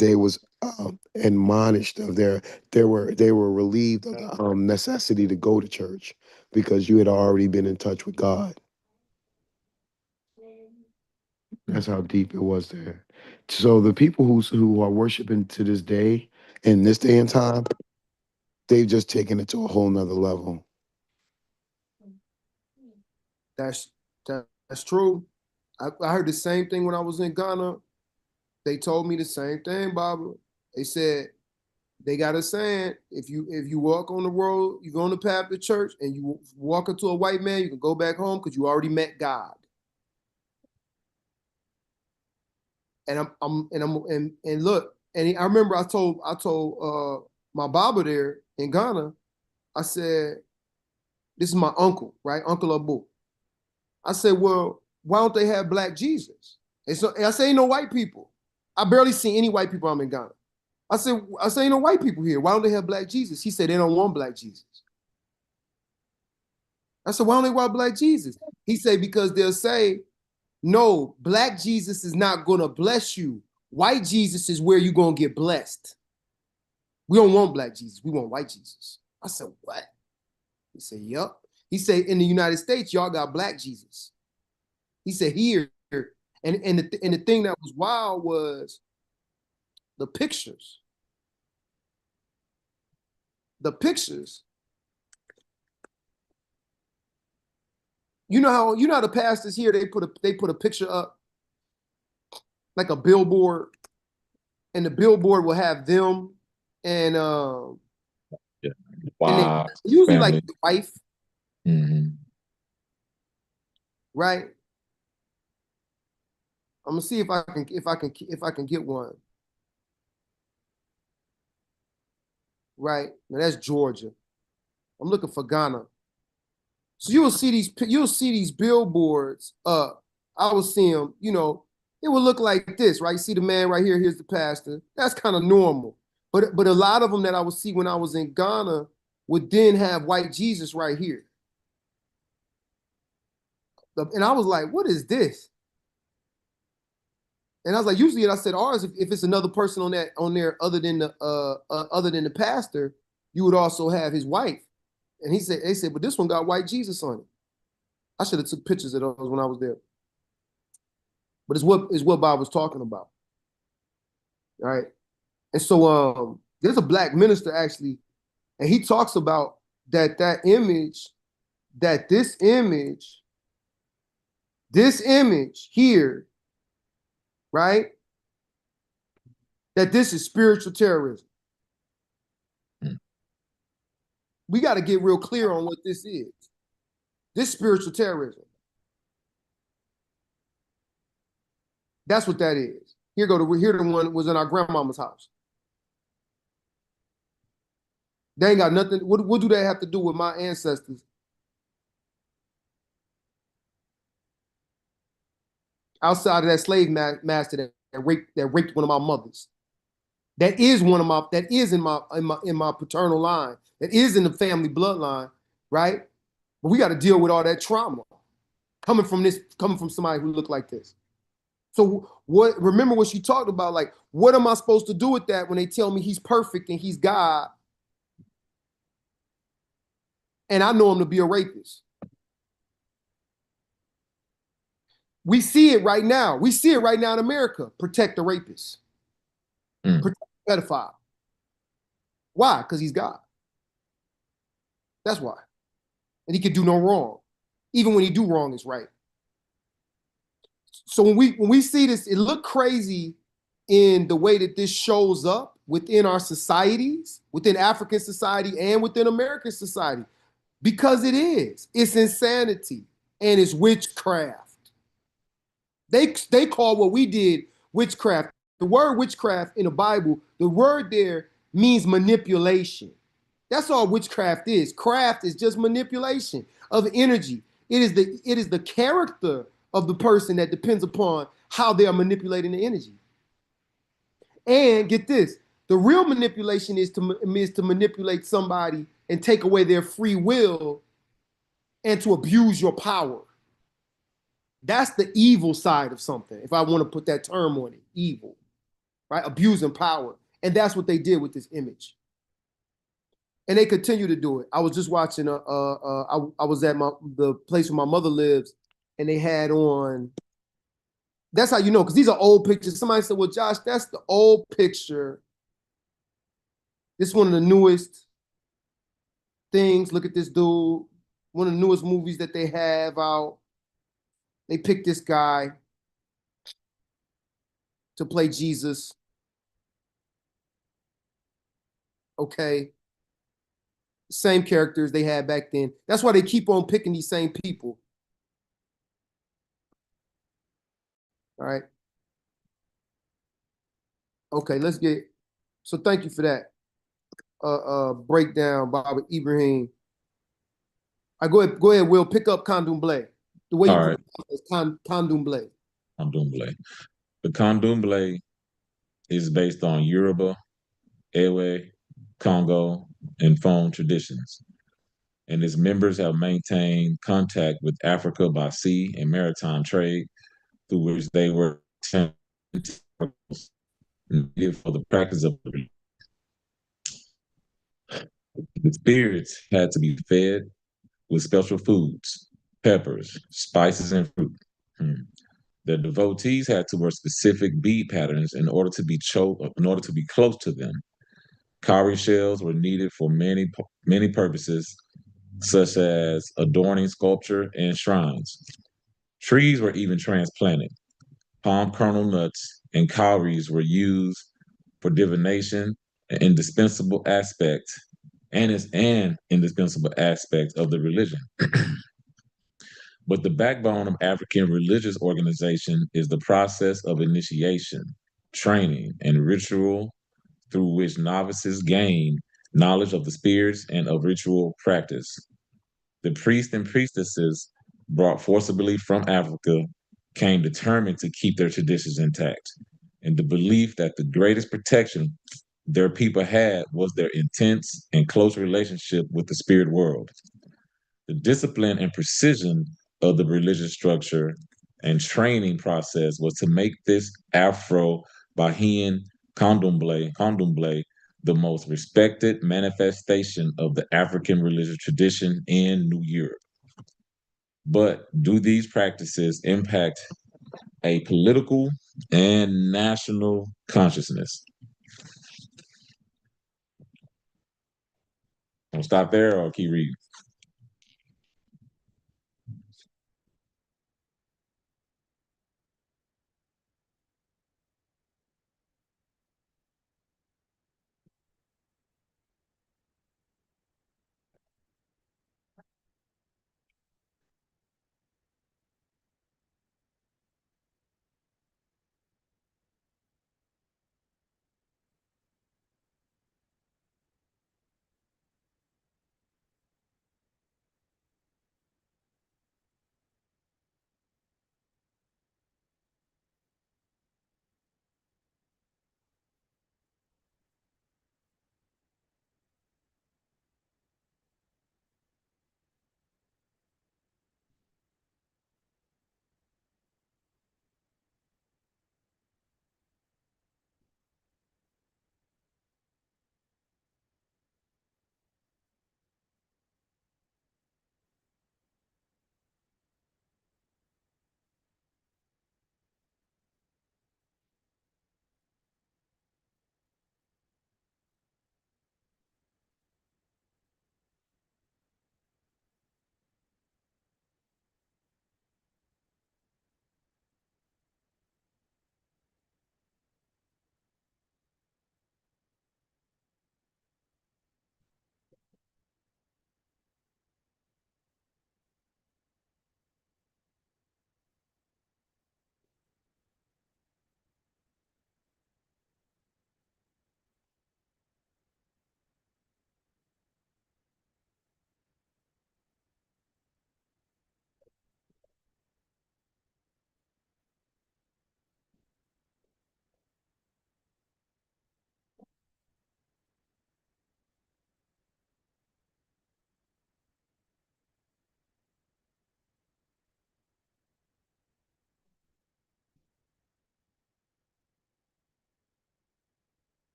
they was admonished of they were relieved of the necessity to go to church because you had already been in touch with God. That's how deep it was there. So the people who are worshiping to this day, in this day and time, they've just taken it to a whole nother level. That's that's true. I heard the same thing when I was in Ghana. They told me the same thing, Baba. They said they got a saying: if you walk on the road, you go on the path to church, and you walk into a white man, you can go back home because you already met God. And look, I remember I told my Baba there in Ghana. I said, this is my uncle, right, Uncle Abu. I said, well, why don't they have black Jesus? And I say, ain't no white people. I barely see any white people. I'm in Ghana. I say, ain't no white people here. Why don't they have black Jesus? He said they don't want black Jesus. I said, why don't they want black Jesus? He said, because they'll say, no, black Jesus is not gonna bless you. White Jesus is where you're gonna get blessed. We don't want black Jesus. We want white Jesus. I said, what? He said, yup. He said, in the United States, y'all got black Jesus. He said, here. And the thing that was wild was the pictures. The pictures. You know how the pastors here, they put a picture up like a billboard, and the billboard will have them and Yeah. and they Wow. usually like Family. the wife, Mhm. right? I'm gonna see if I can get one. Right now, that's Georgia. I'm looking for Ghana. So you'll see these billboards up. I will see them. It will look like this, right? You see the man right here. Here's the pastor. That's kind of normal. But a lot of them that I would see when I was in Ghana would then have white Jesus right here. And I was like, what is this? And I was like, usually, I said ours, if it's another person on there other than the pastor, you would also have his wife. And they said, but this one got white Jesus on it. I should have took pictures of those when I was there. But it's what Bob was talking about. Right. And so there's a black minister actually, and he talks about that image, that this image here, right? That this is spiritual terrorism. Mm. We got to get real clear on what this is. This spiritual terrorism. That's what that is. Here the one was in our grandmama's house. They ain't got nothing. What do they have to do with my ancestors? Outside of that slave master that raped one of my mothers. That is in my paternal line. That is in the family bloodline, right? But we got to deal with all that trauma coming from somebody who looked like this. So remember what she talked about, like, what am I supposed to do with that when they tell me he's perfect and he's God, and I know him to be a rapist? We see it right now. We see it right now in America. Protect the rapist. Mm. Protect the pedophile. Why? Because he's God. That's why. And he can do no wrong. Even when he do wrong, it's right. So when we see this, it look crazy in the way that this shows up within our societies, within African society and within American society, because it is. It's insanity and it's witchcraft. They call what we did witchcraft. The word witchcraft in the Bible, the word there means manipulation. That's all witchcraft is. Craft is just manipulation of energy. It is the character of the person that depends upon how they are manipulating the energy. And get this, the real manipulation is to manipulate somebody and take away their free will and to abuse your power. That's the evil side of something, if I want to put that term on it, evil. right? Abusing power. And that's what they did with this image. And they continue to do it. I was just watching I was at the place where my mother lives, and they had on, that's how you know, because these are old pictures. Somebody said, well, Josh, that's the old picture. This is one of the newest things. Look at this dude. One of the newest movies that they have out. They picked this guy to play Jesus. Okay. Same characters they had back then. That's why they keep on picking these same people. All right. Okay, let's get, so thank you for that. Breakdown, Baba Ibrahim. I go ahead, Will, pick up Candomblé. The way you All right. pronounce it, Candomblé. Candomblé. The Candomblé is based on Yoruba, Ewe, Congo, and Fon traditions, and its members have maintained contact with Africa by sea and maritime trade, through which they were needed for the practice of the spirits had to be fed with special foods, peppers, spices, and fruit. Hmm. The devotees had to wear specific bead patterns in order to be close to them. Cowrie shells were needed for many purposes, such as adorning sculpture and shrines. Trees were even transplanted. Palm kernel nuts and cowries were used for divination, an indispensable aspect, and is an indispensable aspect of the religion. But the backbone of African religious organization is the process of initiation, training, and ritual through which novices gain knowledge of the spirits and of ritual practice. The priests and priestesses brought forcibly from Africa came determined to keep their traditions intact, and the belief that the greatest protection their people had was their intense and close relationship with the spirit world. The discipline and precision of the religious structure and training process was to make this Afro-Bahian candomblé the most respected manifestation of the African religious tradition in New Europe. But do these practices impact a political and national consciousness? I'll stop there or keep reading.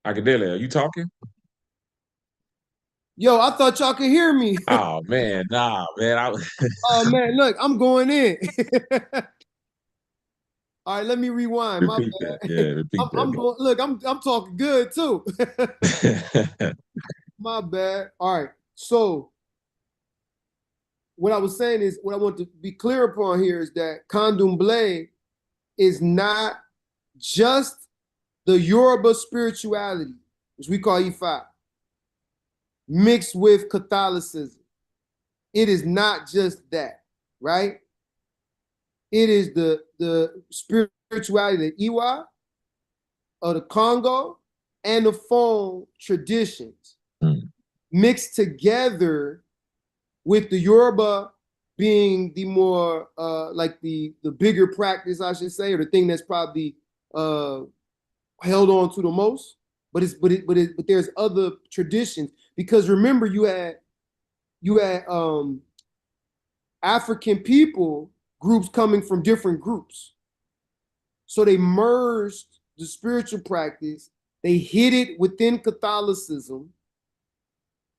Akadele, are you talking? Yo, I thought y'all could hear me. Oh man, nah, man. Oh man, look, I'm going in. All right, let me rewind. My Repeat that. bad. Yeah, repeat I'm that. going. Look, I'm talking good too. Bro. My bad. All right. So what I was saying is, what I want to be clear upon here is that candomblé is not just the Yoruba spirituality, which we call Ifa, mixed with Catholicism. It is not just that, right? It is the spirituality, the Iwa of the Congo and the Fon traditions Mm. mixed together with the Yoruba being the more like the bigger practice, I should say, or the thing that's probably held on to the most. But there's other traditions, because remember you had African people groups coming from different groups. So they merged the spiritual practice, they hid it within Catholicism.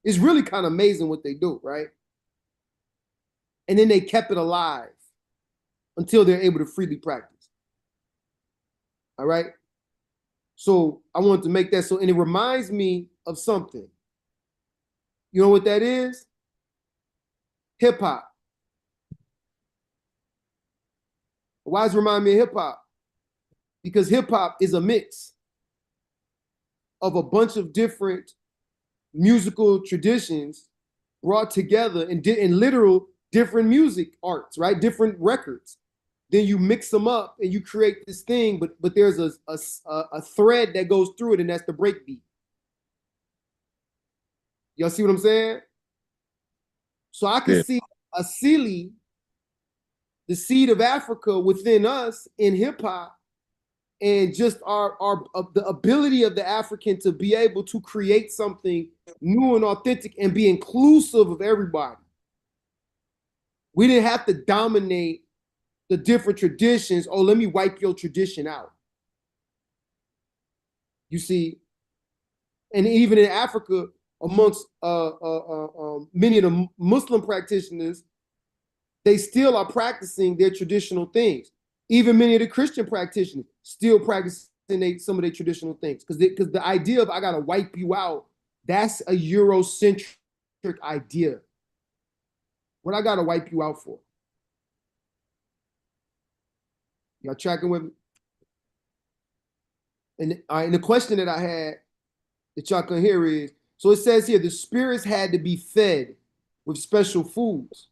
It's really kind of amazing what they do, right? And then they kept it alive until they're able to freely practice. All right. So I wanted to make that so, and it reminds me of something. You know what that is? Hip hop. Why does it remind me of hip hop? Because hip hop is a mix of a bunch of different musical traditions brought together in literal different music arts, right? Different records. Then you mix them up and you create this thing, but there's a thread that goes through it, and that's the breakbeat. Y'all see what I'm saying? So I can Yeah, see Asili, the seed of Africa within us in hip hop, and just our the ability of the African to be able to create something new and authentic and be inclusive of everybody. We didn't have to dominate the different traditions. Oh, let me wipe your tradition out. You see, and even in Africa, amongst many of the Muslim practitioners, they still are practicing their traditional things. Even many of the Christian practitioners still practicing some of their traditional things, because the idea of I gotta wipe you out, that's a Eurocentric idea. What I gotta wipe you out for? Y'all tracking with me? And the question that I had that y'all can hear is, so it says here the spirits had to be fed with special foods.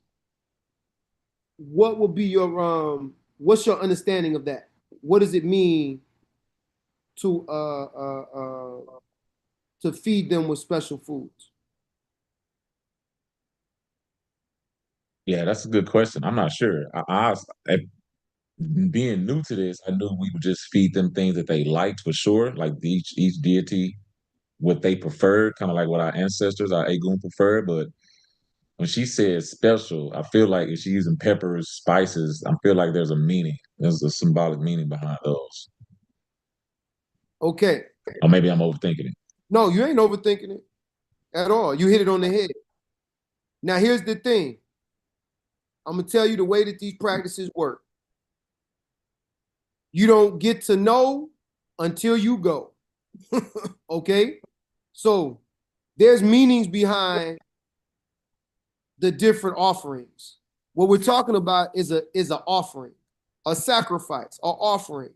What will be your what's your understanding of that? What does it mean to feed them with special foods? yeah, that's a good question. I'm not sure. Being new to this, I knew we would just feed them things that they liked for sure, like each deity what they preferred, kind of like what our ancestors, our Agun preferred. But when she says special, I feel like if she's using peppers, spices, I feel like there's a meaning. There's a symbolic meaning behind those. Okay. Or maybe I'm overthinking it. No, you ain't overthinking it at all. You hit it on the head. Now, here's the thing. I'm going to tell you the way that these practices work. You don't get to know until you go. Okay? So there's meanings behind the different offerings. What we're talking about is an offering, a sacrifice, an offering.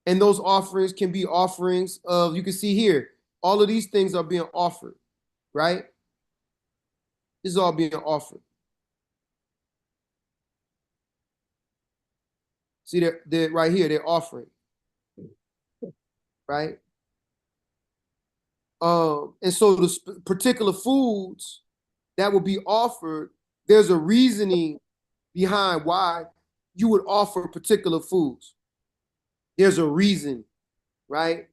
And those offerings can be offerings of, you can see here, all of these things are being offered, right? This is all being offered. See, they're right here, they're offering, right? And so the particular foods that will be offered, there's a reasoning behind why you would offer particular foods. There's a reason, right?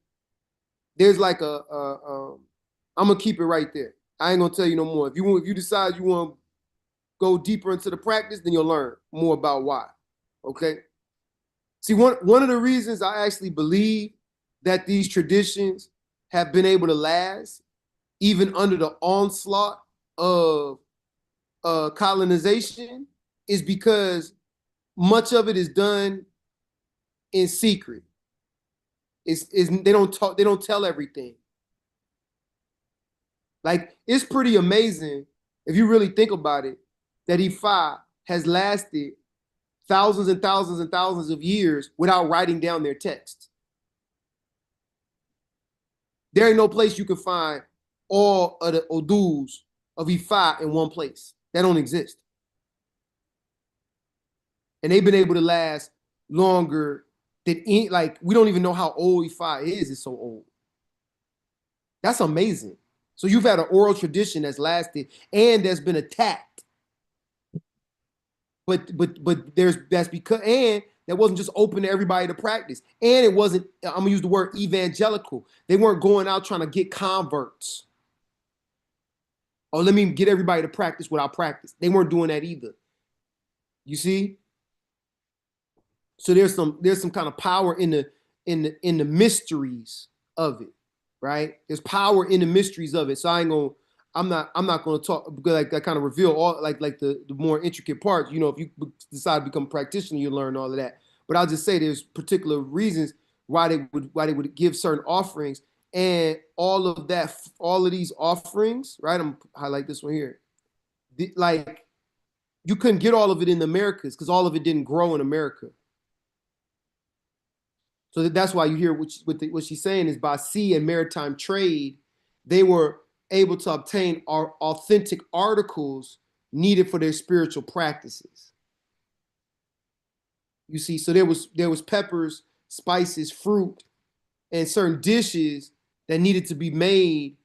There's like I'm gonna keep it right there. I ain't gonna tell you no more. If you decide you want to go deeper into the practice, then you'll learn more about why. Okay. See, one of the reasons I actually believe that these traditions have been able to last even under the onslaught of colonization is because much of it is done in secret. They don't talk, they don't tell everything. Like, it's pretty amazing if you really think about it, that Ifa has lasted thousands and thousands and thousands of years without writing down their text. There ain't no place you can find all of the Odus of Ifa in one place. That don't exist. And they've been able to last longer than any, like, we don't even know how old Ifa is. It's so old. That's amazing. So you've had an oral tradition that's lasted and that's been attacked. But that's because, and that wasn't just open to everybody to practice. And it wasn't, I'm gonna use the word evangelical. They weren't going out trying to get converts. Oh, let me get everybody to practice what I practice. They weren't doing that either. You see? So there's some kind of power in the mysteries of it, right? There's power in the mysteries of it. So I'm not gonna talk, because like I kind of reveal all like the more intricate parts. You know, if you decide to become a practitioner, you learn all of that. But I'll just say there's particular reasons why they would give certain offerings, and all of these offerings, right? I'm highlight this one here. Like, you couldn't get all of it in the Americas because all of it didn't grow in America. So that's why you hear what she's saying is, by sea and maritime trade, they were able to obtain authentic articles needed for their spiritual practices. You see, so there was peppers, spices, fruit, and certain dishes that needed to be made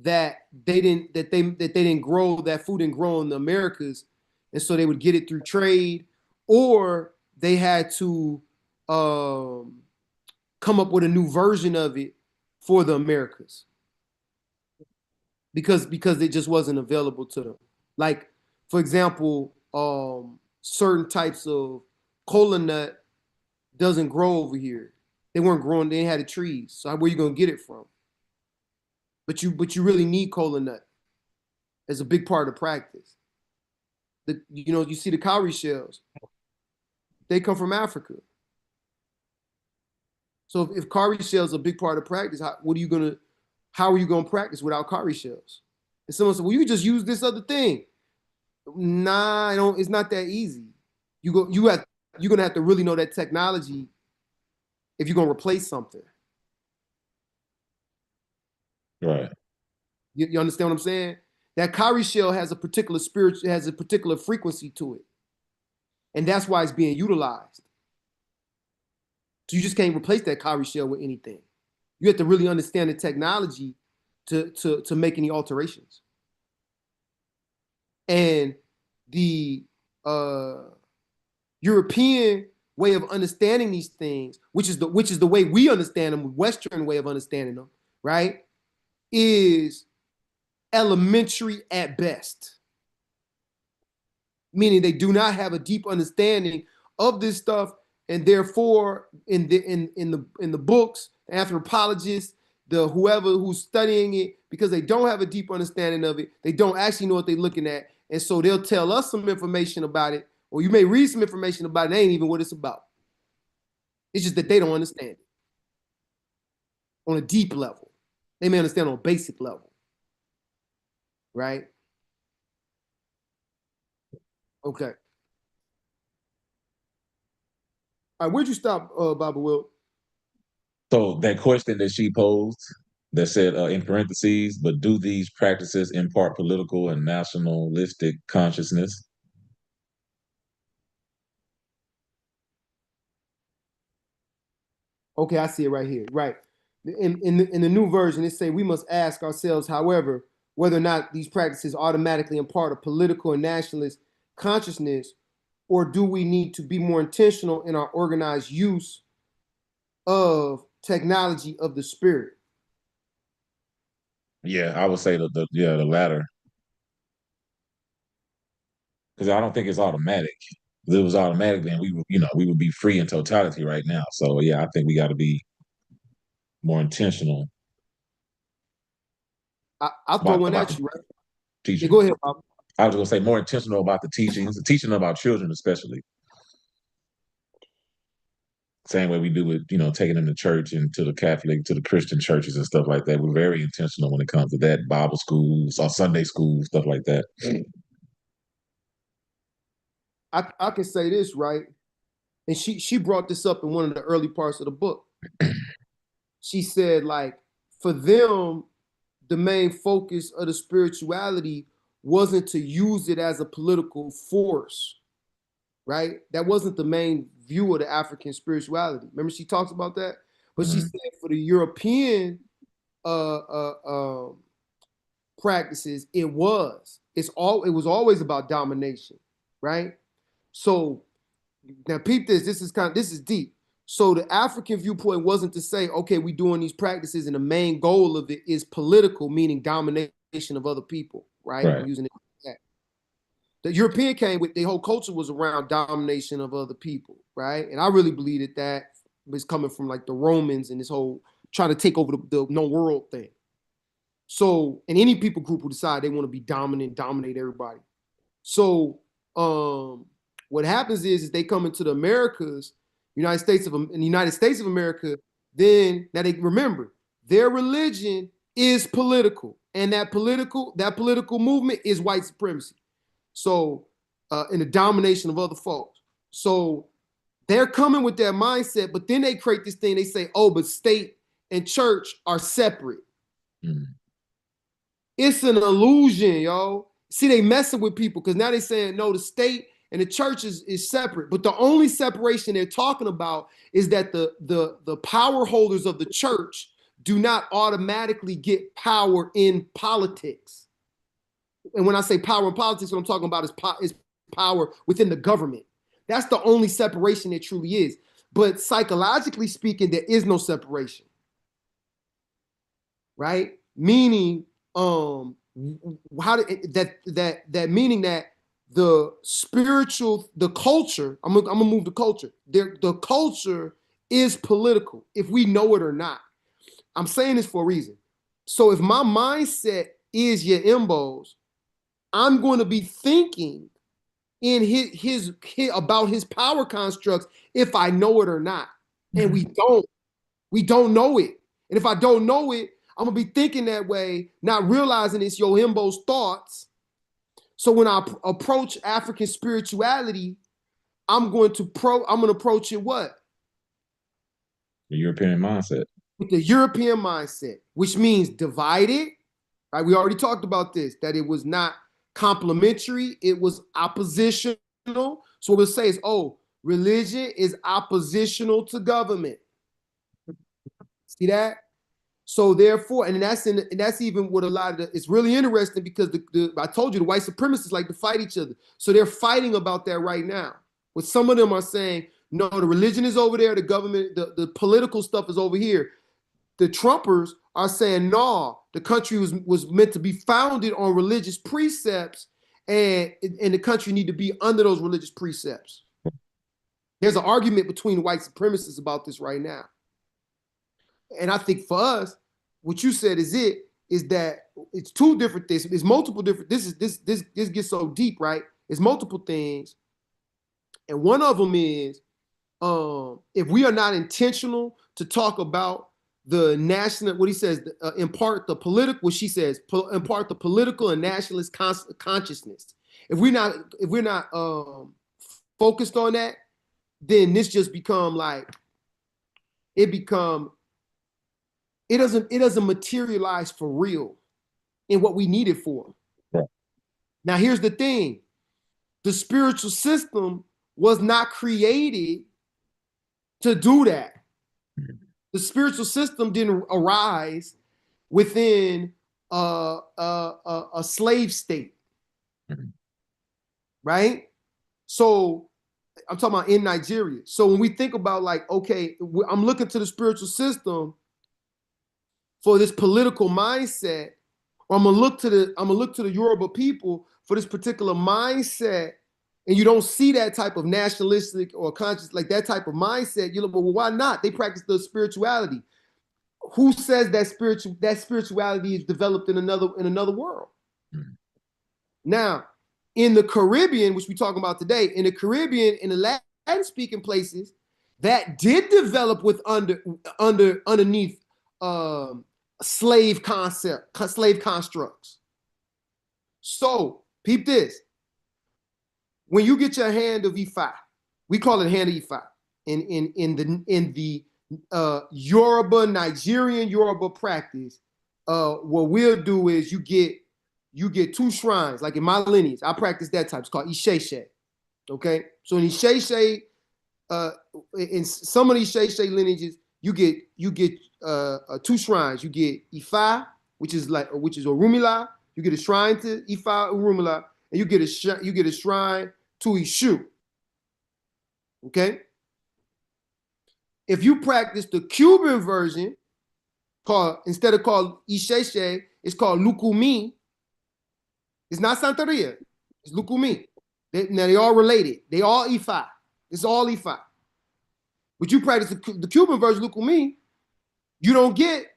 that they didn't grow, that food didn't grow in the Americas, and so they would get it through trade, or they had to come up with a new version of it for the Americas, because it just wasn't available to them. Like, for example, certain types of cola nut doesn't grow over here. They weren't growing, they had the trees. So where you gonna get it from? But you really need cola nut as a big part of practice. You see the cowrie shells, they come from Africa. So if cowrie shells are a big part of practice, how are you gonna practice without cowrie shells? And someone said, well, you just use this other thing. Nah, it's not that easy. You're gonna have to really know that technology if you're gonna replace something. Right. You understand what I'm saying? That cowrie shell has a particular frequency to it. And that's why it's being utilized. So you just can't replace that cowrie shell with anything. You have to really understand the technology to make any alterations. And the European way of understanding these things, which is the way we understand them, Western way of understanding them, right, is elementary at best. Meaning they do not have a deep understanding of this stuff, and therefore in the books, anthropologists, the whoever who's studying it, because they don't have a deep understanding of it, they don't actually know what they're looking at, and so they'll tell us some information about it, or you may read some information about it, and it ain't even what it's about. It's just that they don't understand it on a deep level. They may understand on a basic level, right? Okay. All right, where'd you stop, Baba Will? So that question that she posed, that said in parentheses, but do these practices impart political and nationalistic consciousness? Okay, I see it right here. Right. In the new version, it say we must ask ourselves, however, whether or not these practices automatically impart a political and nationalist consciousness, or do we need to be more intentional in our organized use of technology of the spirit? Yeah, I would say the latter, because I don't think it's automatic. If it was automatic, then we would be free in totality right now. So yeah, I think we got to be more intentional I'll throw one about at the you, right? Yeah, go teachings. ahead, Bob. I was going to say more intentional about the teachings, teaching about children, especially. Same way we do with, taking them to church and to the Catholic, to the Christian churches and stuff like that. We're very intentional when it comes to that, Bible schools or Sunday schools, stuff like that. I can say this, right? And she brought this up in one of the early parts of the book. She said, like, for them, the main focus of the spirituality wasn't to use it as a political force, right? That wasn't the main view of the African spirituality. Remember, she talks about that? But she Mm-hmm. said for the European practices, it was. It was always about domination, right? So now peep this. This is deep. So the African viewpoint wasn't to say, okay, we doing these practices and the main goal of it is political, meaning domination of other people, right? I'm Right. using it like that. The European came with the whole culture was around domination of other people, right? And I really believe that was coming from like the Romans and this whole trying to take over the known world thing. So, and any people group who decide they want to be dominant, dominate everybody. So, what happens is they come into the Americas, in the United States of America. Then now they remember their religion is political, and that political movement is white supremacy. So, in the domination of other folks. So they're coming with that mindset, but then they create this thing. They say, "Oh, but state and church are separate." Mm-hmm. It's an illusion, yo. See, they messing with people because now they're saying, no, the state and the church is separate. But the only separation they're talking about is that the power holders of the church do not automatically get power in politics. And when I say power in politics, what I'm talking about is power within the government. That's the only separation there truly is. But psychologically speaking, there is no separation, right? Meaning, that meaning that the culture, I'm gonna move the culture. The culture is political, if we know it or not. I'm saying this for a reason. So if my mindset is your Imbos, I'm going to be thinking in his about his power constructs if I know it or not. And we don't know it. And if I don't know it, I'm gonna be thinking that way, not realizing it's Yohimbo's thoughts. So when I approach African spirituality, I'm gonna approach it what? The European mindset. With the European mindset, which means divided. Right? We already talked about this, that it was not complementary, it was oppositional. So what we'll say is, oh, religion is oppositional to government. See that? So therefore, and that's even what a lot of it's really interesting because I told you the white supremacists like to fight each other. So they're fighting about that right now. What some of them are saying, no, the religion is over there, the government, the political stuff is over here. The Trumpers are saying, no, the country was meant to be founded on religious precepts, and the country need to be under those religious precepts. There's an argument between white supremacists about this right now. And I think for us, what you said is that it's two different things. It's multiple different. This gets so deep, right? It's multiple things, and one of them is if we are not intentional to talk about the national, what he says, impart the political. What she says, impart the political and nationalist consciousness. If we're not focused on that, then this just become like it doesn't materialize for real in what we need it for. Right. Now, here's the thing. The spiritual system was not created to do that. The spiritual system didn't arise within a slave state, right? So I'm talking about in Nigeria. So when we think about like, okay, I'm looking to the spiritual system for this political mindset, or I'm gonna look to the Yoruba people for this particular mindset, and you don't see that type of nationalistic or conscious, like that type of mindset, you're like, well, why not? They practice the spirituality. who says that spirituality is developed in another world? Mm. Now, in the Caribbean, which we're talking about today, in the Caribbean, in the Latin speaking places, that did develop with underneath slave constructs. So, peep this. When you get your hand of Ifa, we call it hand of Ifa in the Yoruba, Nigerian Yoruba practice. What we'll do is you get two shrines. Like in my lineage, I practice that type. It's called Isheshe. Okay, so in Isheshe, in some of these Isheshe lineages, you get two shrines. You get Ifa, which is Orumila. You get a shrine to Ifa Orumila, and you get a shrine to Ishu. Okay. If you practice the Cuban version, instead of called Isheshe, it's called Lukumi. It's not Santeria. It's Lukumi. Now they all related. They all Ifa. It's all Ifa. But you practice the Cuban version, Lukumi, you don't get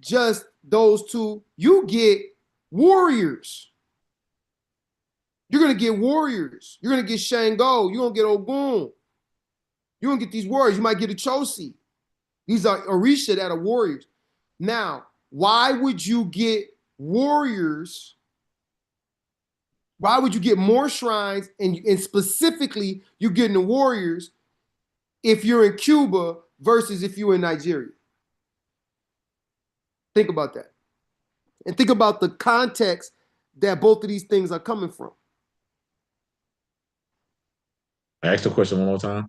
just those two. You get warriors. You're going to get warriors. You're going to get Shango. You're going to get Ogun. You're going to get these warriors. You might get a Chosi. These are Orisha that are warriors. Now, why would you get warriors? Why would you get more shrines and specifically you're getting the warriors if you're in Cuba versus if you're in Nigeria? Think about that. And think about the context that both of these things are coming from. Ask the question one more time.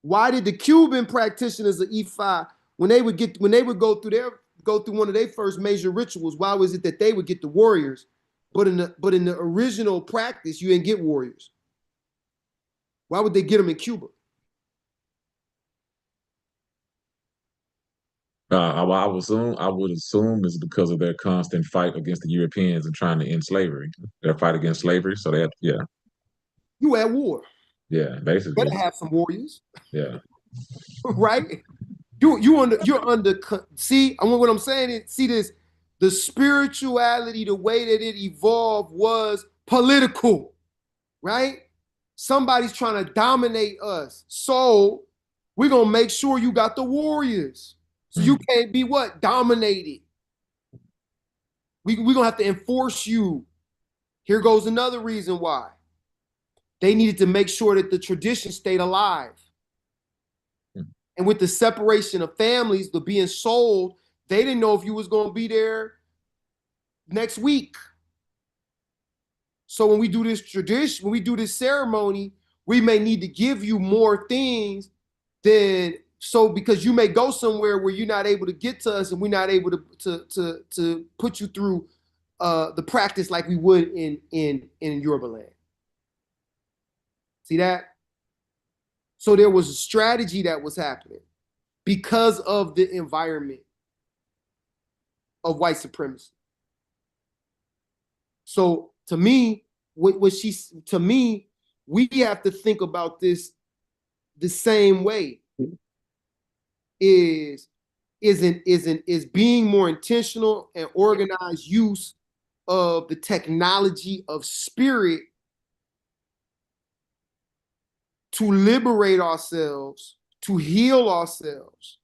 Why did the Cuban practitioners of Ifa, when they would go through one of their first major rituals, why was it that they would get the warriors, but in the original practice you didn't get warriors? Why would they get them in Cuba? I would assume it's because of their constant fight against the Europeans and trying to end slavery. Their fight against slavery, so they have, yeah. You at war. Yeah, basically. Better have some warriors. Yeah. Right? You're under. See, what I'm saying is, see this. The spirituality, the way that it evolved was political, right? Somebody's trying to dominate us, so we're gonna make sure you got the warriors, so you can't be what dominated. We're gonna have to enforce you. Here goes another reason why. They needed to make sure that the tradition stayed alive. And with the separation of families, the being sold, they didn't know if you was going to be there next week. So when we do this tradition, when we do this ceremony, we may need to give you more things because you may go somewhere where you're not able to get to us and we're not able to put you through the practice like we would in Yoruba land. See that? So there was a strategy that was happening because of the environment of white supremacy. So to me, we have to think about this the same way. Is being more intentional and organized use of the technology of spirit to liberate ourselves, to heal ourselves.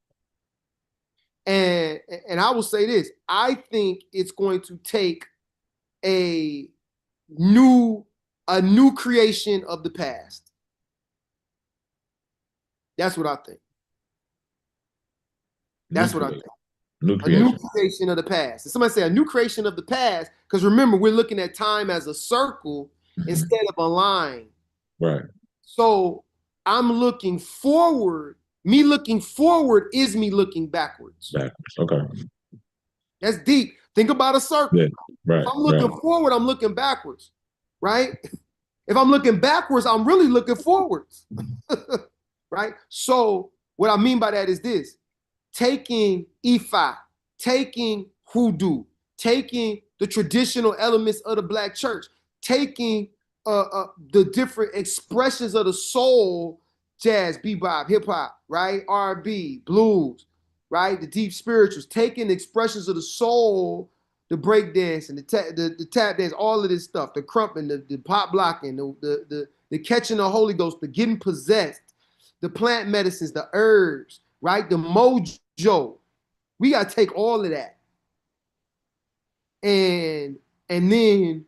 And I will say this, I think it's going to take a new creation of the past. That's what I think. That's what I think. A new creation of the past. And somebody say a new creation of the past, because remember, we're looking at time as a circle instead of a line. Right. So I'm looking forward. Me looking forward is me looking backwards. Okay. That's deep. Think about a circle. Yeah. Right. If I'm looking forward, I'm looking backwards. Right? If I'm looking backwards, I'm really looking forwards. Right? So what I mean by that is this. Taking Ifa, taking hoodoo, taking the traditional elements of the Black church, taking the different expressions of the soul, jazz, bebop, hip hop, right? R&B, blues, right? The deep spirituals, taking expressions of the soul, the break dance and the tap dance, all of this stuff, the crumping, the pop blocking, the catching the Holy Ghost, the getting possessed, the plant medicines, the herbs, right? The mojo. We got to take all of that and then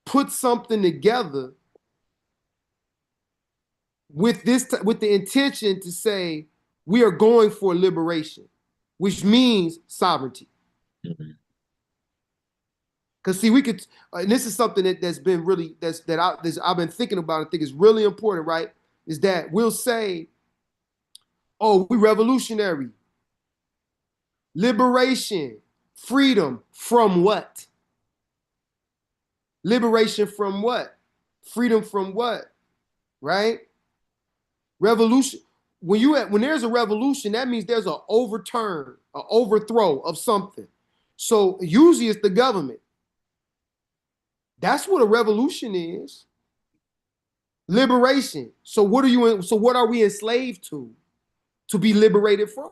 put something together with with the intention to say we are going for liberation, which means sovereignty. Mm-hmm. Because see, we could, and this is something that's been really I've been thinking about. I think is really important, right? Is that we'll say, "Oh, we revolutionary, liberation, freedom from what? Liberation from what? Freedom from what? Right? Revolution. When there's a revolution, that means there's an overturn, an overthrow of something. So usually it's the government. That's what a revolution is. Liberation. So what are we enslaved to be liberated from?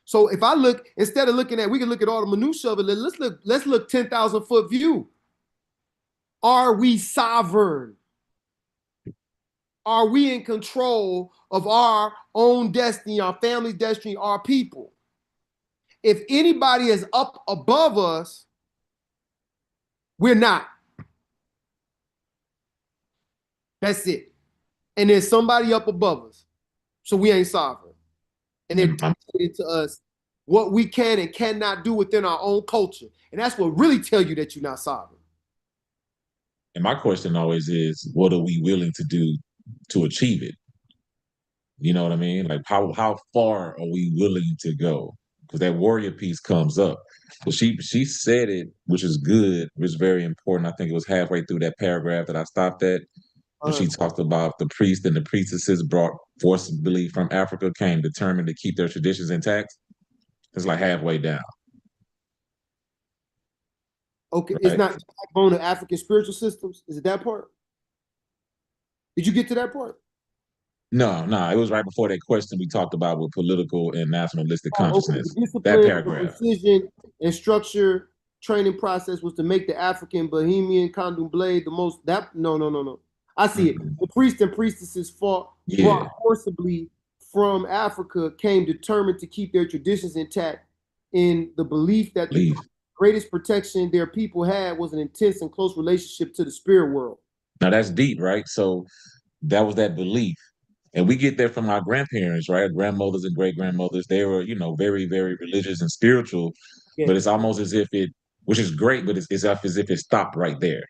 So if I look, instead of looking at, we can look at all the minutia of it. Let's look 10,000 foot view. Are we sovereign? Are we in control of our own destiny, our family's destiny, our people? If anybody is up above us, we're not. That's it. And there's somebody up above us. So we ain't sovereign. And they're dictating to us what we can and cannot do within our own culture. And that's what really tell you that you're not sovereign. And my question always is, what are we willing to do to achieve it? You know what I mean? Like how far are we willing to go? Because that warrior piece comes up. But she said it, which is good, which is very important. I think it was halfway through that paragraph that I stopped at when she talked about the priest and the priestesses brought forcibly from Africa came determined to keep their traditions intact. It's like halfway down. Okay, it's Right? not the backbone of African spiritual systems. Is it that part? Did you get to that part? No, it was right before that question we talked about with political and nationalistic Oh, okay. The consciousness. That discipline, the paragraph. precision, and structure training process was to make the African Bohemian Candomblé the most. That no. I see it. Mhm. The priests and priestesses brought Yeah, forcibly from Africa came determined to keep their traditions intact in the belief that the leave. greatest protection their people had was an intense and close relationship to the spirit world. Now that's deep, right? So that was that belief. And we get that from our grandparents, right? Grandmothers and great grandmothers. They were, very, very religious and spiritual, Yeah. but it's almost as if which is great, but it's as if it stopped right there.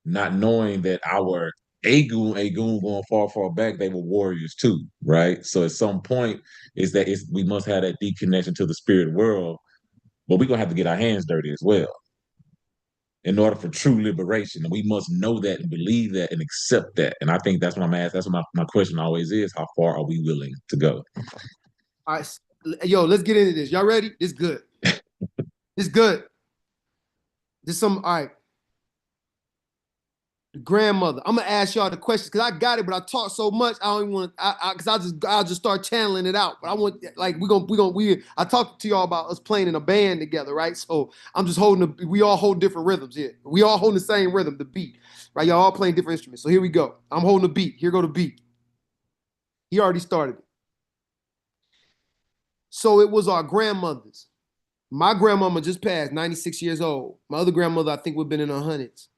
Not knowing that our Agun going far, far back, they were warriors too, right? So at some point, we must have that deep connection to the spirit world, but we're gonna have to get our hands dirty as well in order for true liberation. And we must know that and believe that and accept that. And I think that's what I'm asking. That's what my question always is. How far are we willing to go? All right. Yo, let's get into this. Y'all ready? This good. This good. All right. The grandmother. I'm gonna ask y'all the questions because I got it, but I talk so much. I don't even want because I'll just start channeling it out. But I want like I talked to y'all about us playing in a band together, right? So I'm just we all hold different rhythms here. We all hold the same rhythm, the beat. Right? Y'all all playing different instruments. So here we go. I'm holding the beat. Here go the beat. He already started it. So it was our grandmothers. My grandmama just passed, 96 years old. My other grandmother, I think, would have been in her hundreds.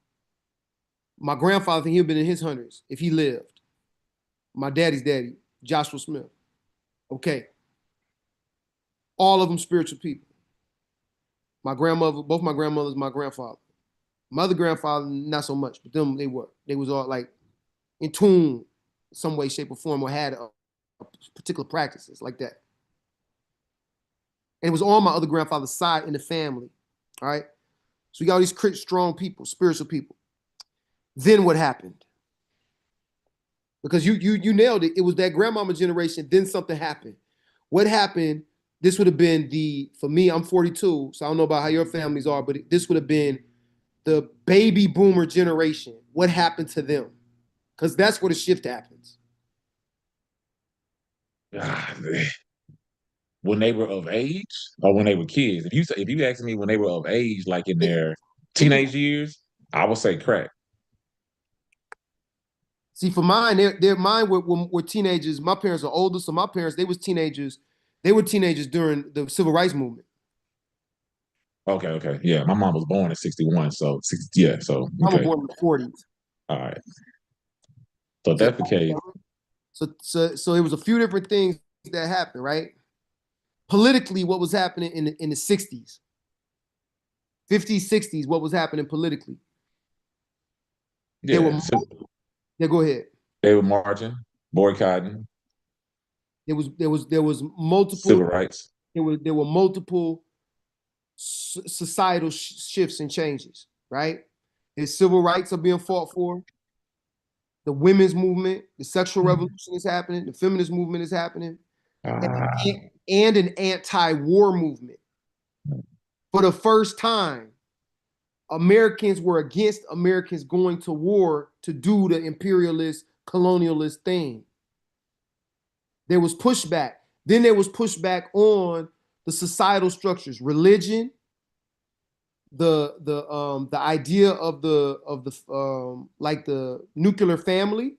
My grandfather, I think he'd been in his hundreds if he lived. My daddy's daddy, Joshua Smith. Okay. All of them spiritual people. My grandmother, both my grandmothers, my grandfather. My other grandfather, not so much, but them, they were. They was all like in tune some way, shape, or form, or had particular practices like that. And it was on my other grandfather's side in the family. All right. So we got all these strong people, spiritual people. Then what happened? Because you nailed it. It was that grandmama generation. Then something happened. What happened? This would have been for me, I'm 42, so I don't know about how your families are, but this would have been the baby boomer generation. What happened to them? Because that's where the shift happens. ah, when they were of age or when they were kids. If you ask me when they were of age, like in their They could teenage years, I would say crack. see for mine, their mine were teenagers. My parents are older, so my parents they was teenagers. They were teenagers during the civil rights movement. Okay, okay. Yeah, my mom was born in 61, so yeah, so I was okay. born in the 40s. All right. So if So, that's the case. so it was a few different things that happened, right? Politically, what was happening in the 60s, 50s, 60s, what was happening politically? There were Yeah, so yeah, go ahead. they were marching, boycotting, There was multiple civil rights. there were multiple societal shifts and changes, right? His civil rights are being fought for. The women's movement, the sexual revolution is happening. The feminist movement is happening, Ah, and an anti-war movement. For the first time, Americans were against Americans going to war to do the imperialist, colonialist thing. There was pushback. Then there was pushback on the societal structures, religion, the idea of the like the nuclear family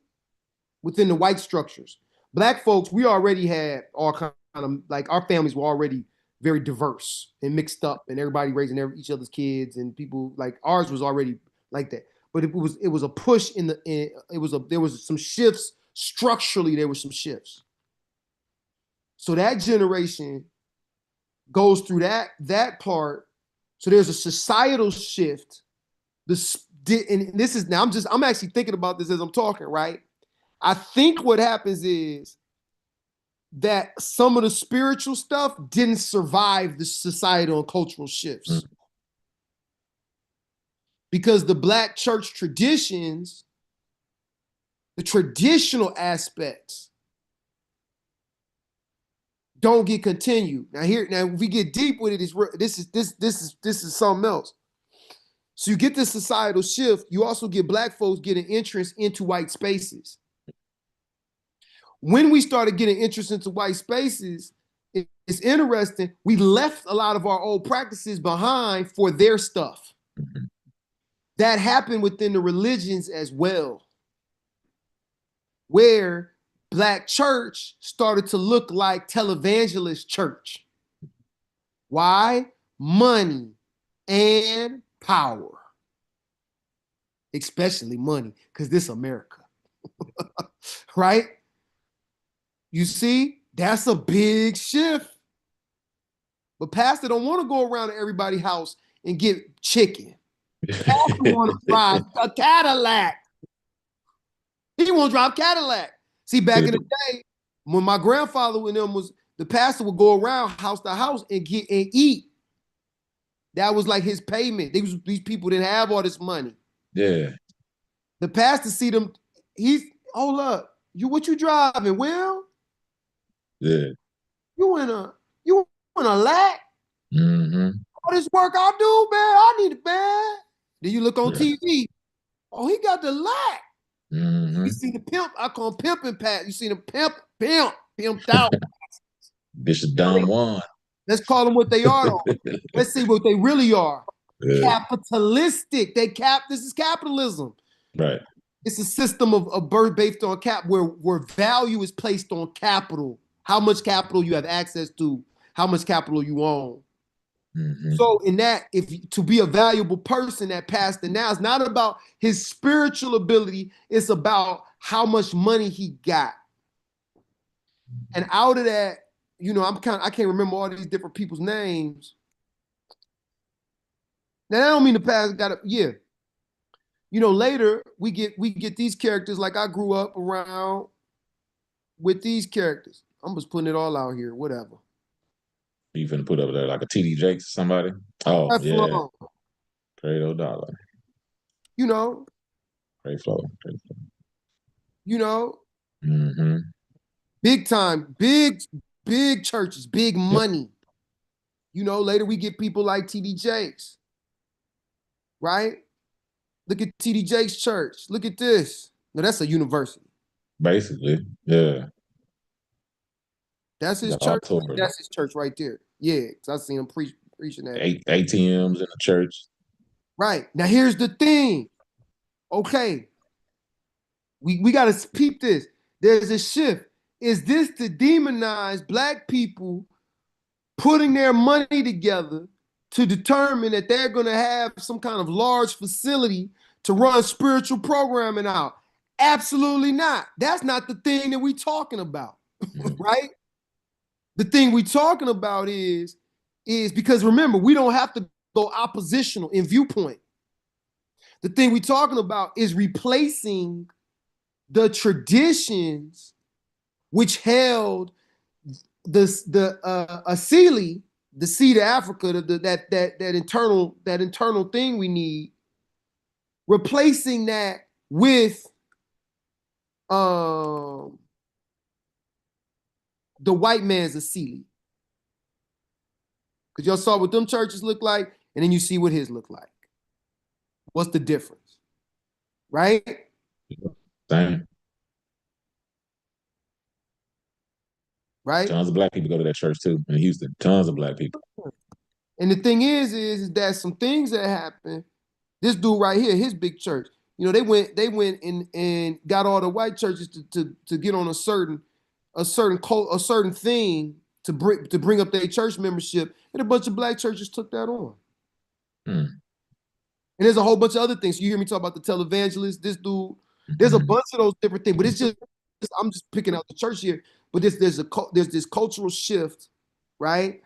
within the white structures. Black folks, we already had all kind of like our families were already very diverse and mixed up, and everybody raising each other's kids, and people like ours was already like that. But it was a push there was some shifts structurally. There were some shifts. So that generation goes through that part. So there's a societal shift. And this is now I'm actually thinking about this as I'm talking, right? I think what happens is that some of the spiritual stuff didn't survive the societal and cultural shifts because the Black church traditions, the traditional aspects, don't get continued. Now if we get deep with it, this is something else. So you get this societal shift. You also get Black folks getting interest into white spaces. When we started getting interest into white spaces, it's interesting. We left a lot of our old practices behind for their stuff. mhm. That happened within the religions as well, where Black church started to look like televangelist church. Why? Money and power. Especially money, because this America. Right? You see, that's a big shift. But Pastor don't want to go around to everybody's house and get chicken. Pastor want to drive a Cadillac. He want to drive Cadillac. See, back in the day, when my grandfather and them was, the pastor would go around house to house and get and eat. That was like his payment. These people didn't have all this money. Yeah. The pastor see them. Hold up, what you driving, Will? Yeah. You in a lack? Mm-hmm. All this work I do, man, I need it, man. Then you look on Yeah. TV. Oh, he got the lack. Mm-hmm. You see the pimp, I call him pimping Pat. You see the pimped out. Bishop Don Juan. Let's call them what they are. Let's see what they really are. Yeah. Capitalistic. This is capitalism. Right. It's a system of birth based on where value is placed on capital. How much capital you have access to, how much capital you own. Mm-hmm. So in that, if to be a valuable person, that pastor now is not about his spiritual ability, it's about how much money he got. And out of that, I can't remember all these different people's names. Now that don't mean the pastor got yeah. Later we get these characters like I grew up around with these characters. I'm just putting it all out here, whatever. You finna put up there like a TD Jakes or somebody? Oh, yeah. Flow, Great old dollar. you know, Great flow. Great flow. you know, Mm-hmm. big time, big churches, big Yep. money. Later we get people like TD Jakes, right? Look at TD Jakes Church. Look at this. No, that's a university. Basically. Yeah. That's his Got all church. torn. That's his church right there. Yeah, because I seen him preaching that. ATMs in the church. Right. Now here's the thing. Okay. We gotta peep this. There's a shift. Is this to demonize black people putting their money together to determine that they're gonna have some kind of large facility to run spiritual programming out? Absolutely not. That's not the thing that we're talking about, right? The thing we're talking about is because remember, we don't have to go oppositional in viewpoint. The thing we're talking about is replacing the traditions which held the Asili, the seed of Africa, that internal thing we need, replacing that with the white man's Asili. Because y'all saw what them churches look like, and then you see what his look like. What's the difference? Right? Same. Right? Tons of black people go to that church too in Houston. Tons of black people. And the thing is that some things that happen. This dude right here, his big church. You know, they went and got all the white churches to get on a certain thing to bring up their church membership, and a bunch of black churches took that on. Hmm. And there's a whole bunch of other things. So you hear me talk about the televangelist, this dude. There's a bunch of those different things, but it's just I'm just picking out the church here. But there's this cultural shift, right?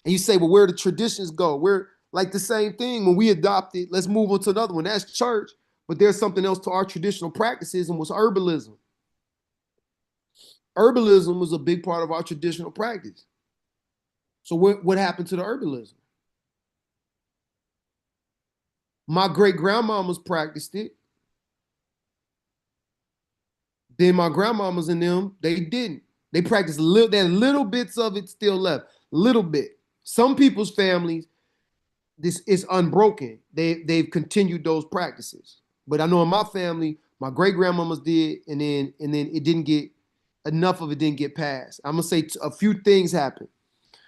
And you say, well, where the traditions go? We're like the same thing when we adopted. Let's move on to another one. That's church, but there's something else to our traditional practices, and was herbalism. Herbalism was a big part of our traditional practice. So what happened to the herbalism? My great grandmamas practiced it. Then my grandmamas and them, they didn't. They practiced little bits of it still left. Little bit. Some people's families, this is unbroken. They've continued those practices. But I know in my family, my great grandmamas did, and then it didn't get enough of it didn't get passed. I'm gonna say a few things happened.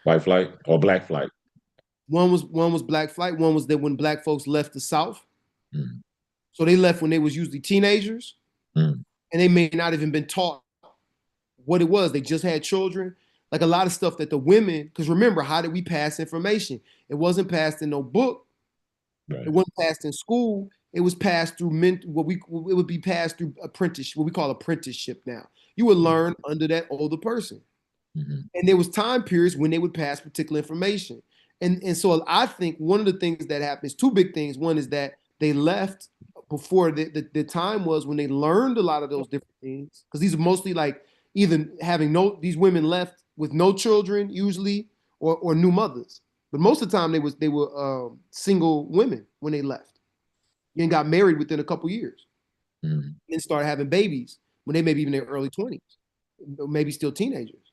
White flight or black flight. One was black flight. One was that when black folks left the South. Mm. So they left when they was usually teenagers, and they may not even been taught what it was. They just had children. Like a lot of stuff that the women, because remember, how did we pass information? It wasn't passed in no book. Right. It wasn't passed in school. It was passed through it would be passed through apprenticeship, what we call apprenticeship now. You would learn under that older person. Mm-hmm. And there was time periods when they would pass particular information. And so I think one of the things that happens, two big things. One is that they left before the time was when they learned a lot of those different things. Because these are mostly like either these women left with no children usually, or new mothers. But most of the time they were single women when they left, and got married within a couple years, and started having babies when they maybe even in their early 20s, maybe still teenagers.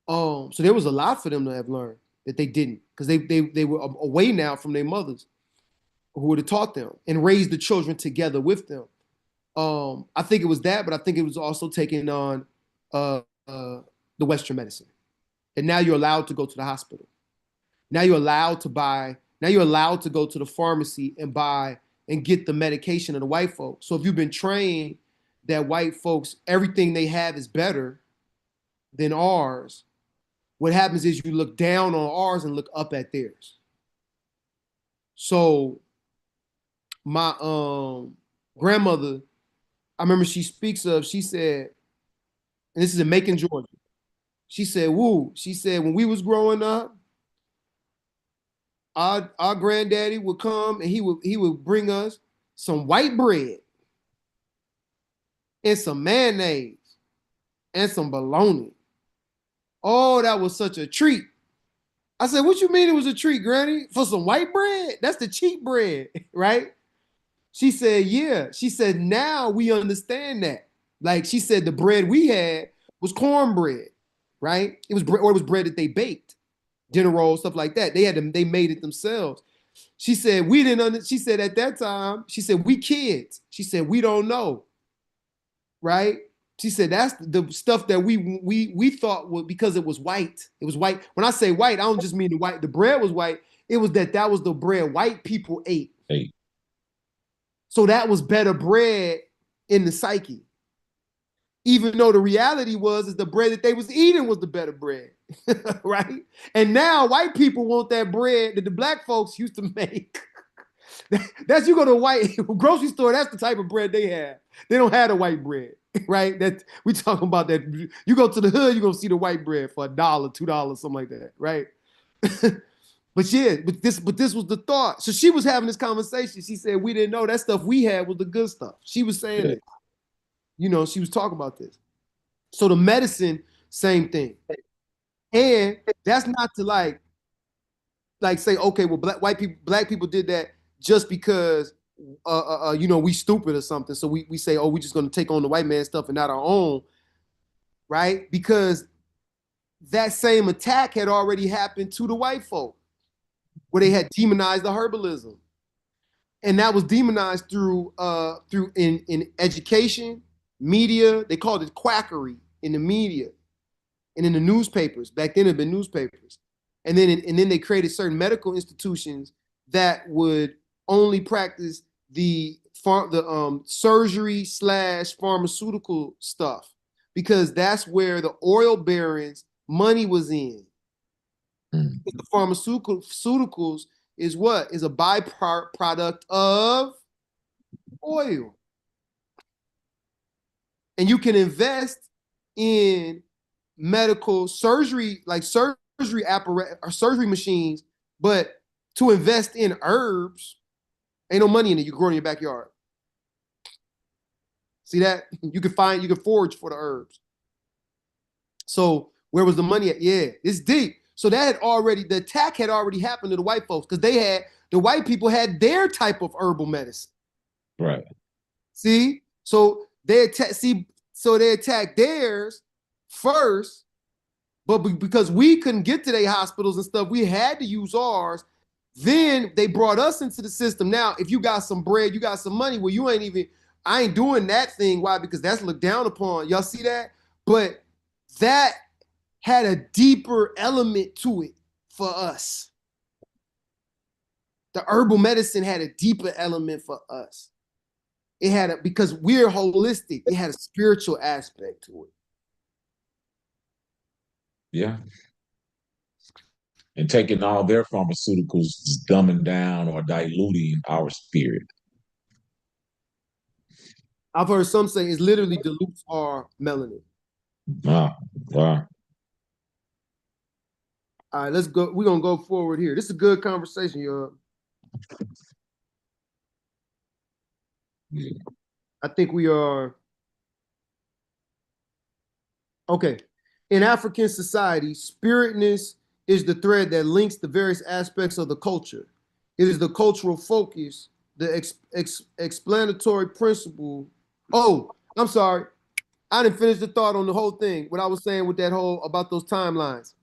So there was a lot for them to have learned that they didn't, because they were away now from their mothers who would have taught them and raised the children together with them. I think it was that, but I think it was also taking on the Western medicine. And now you're allowed to go to the hospital. Now you're allowed to go to the pharmacy and buy and get the medication of the white folks. So if you've been trained that white folks, everything they have is better than ours, what happens is you look down on ours and look up at theirs. So my grandmother, I remember she said, and this is in Macon, Georgia. She said, when we was growing up, our granddaddy would come and he would bring us some white bread and some mayonnaise and some bologna. Oh, that was such a treat. I said, what you mean it was a treat, Granny? For some white bread? That's the cheap bread, right? She said, yeah. She said, now we understand that. Like she said, the bread we had was cornbread, right? It was bread that they baked, dinner rolls, stuff like that. They made it themselves. She said, she said at that time, she said, we kids. She said, we don't know, right? She said that's the stuff that we thought was because it was white. It was white. When I say white, I don't just mean the white. The bread was white. It was that was the bread white people ate. Hey. So that was better bread in the psyche. Even though the reality is the bread that they was eating was the better bread, right? And now white people want that bread that the black folks used to make. That's you go to a white grocery store. That's the type of bread they have. They don't have the white bread, right? That we talking about that. You go to the hood, you're gonna see the white bread for $1, $2, something like that, right? But yeah, but this was the thought. So she was having this conversation. She said we didn't know that stuff we had was the good stuff. She was saying Yeah. it. You know, she was talking about this. So the medicine, same thing. And that's not to like say, okay, well, black people did that just because you know, we stupid or something. So we say, oh, we're just gonna take on the white man stuff and not our own, right? Because that same attack had already happened to the white folk, where they had demonized the herbalism. And that was demonized through in education, media. They called it quackery in the media and in the newspapers. Back then, it had been newspapers, and then they created certain medical institutions that would only practice the surgery / pharmaceutical stuff, because that's where the oil barons' money was in. Mm. The pharmaceuticals is what? Is a byproduct of oil. And you can invest in medical surgery, like surgery apparatus or surgery machines, but to invest in herbs, ain't no money in it. You grow in your backyard. See that? You can forage for the herbs. So where was the money at? Yeah, it's deep. So the attack had already happened to the white folks, because the white people had their type of herbal medicine. Right. See? So they attacked theirs first, but because we couldn't get to their hospitals and stuff, we had to use ours. Then they brought us into the system. Now, if you got some bread, you got some money, well, I ain't doing that thing. Why? Because that's looked down upon. Y'all see that? But that had a deeper element to it for us. The herbal medicine had a deeper element for us. It had because we're holistic, it had a spiritual aspect to it. Yeah. And taking all their pharmaceuticals, dumbing down or diluting our spirit. I've heard some say it literally dilutes our melanin. Wow. Wow. All right, let's go. We're gonna go forward here. This is a good conversation, y'all. Yeah. I think we are okay. In African society, spiritness is the thread that links the various aspects of the culture. It is the cultural focus, the explanatory principle. Oh, I'm sorry. I didn't finish the thought on the whole thing, what I was saying with that whole about those timelines.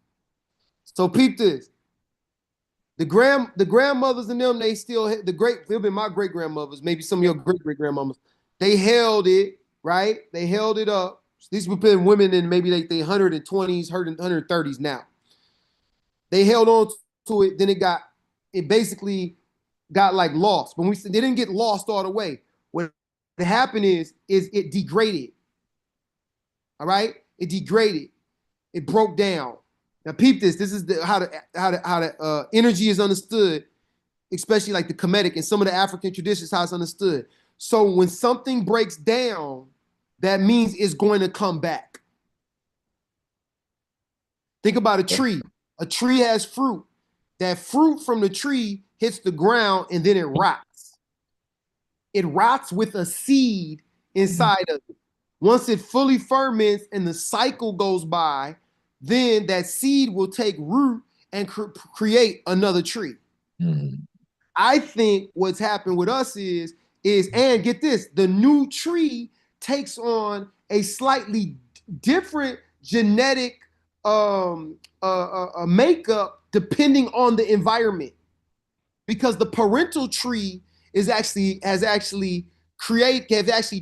So peep this. The grandmothers and them, they still they've been my great grandmothers, maybe some of your great grandmamas. They held it, right? They held it up. These have been women in maybe like the 120s, 130s now. They held on to it, then it basically got like lost. But they didn't get lost all the way. What happened is it degraded. All right? It degraded. It broke down. Now, peep this. This is how the energy is understood, especially like the Kemetic and some of the African traditions, how it's understood. So when something breaks down, that means it's going to come back. Think about a tree. A tree has fruit. That fruit from the tree hits the ground and then it rots. It rots with a seed inside of it. Once it fully ferments and the cycle goes by, then that seed will take root and create another tree. Mm-hmm. I think what's happened with us is, and get this, the new tree takes on a slightly different genetic makeup depending on the environment. Because the parental tree has actually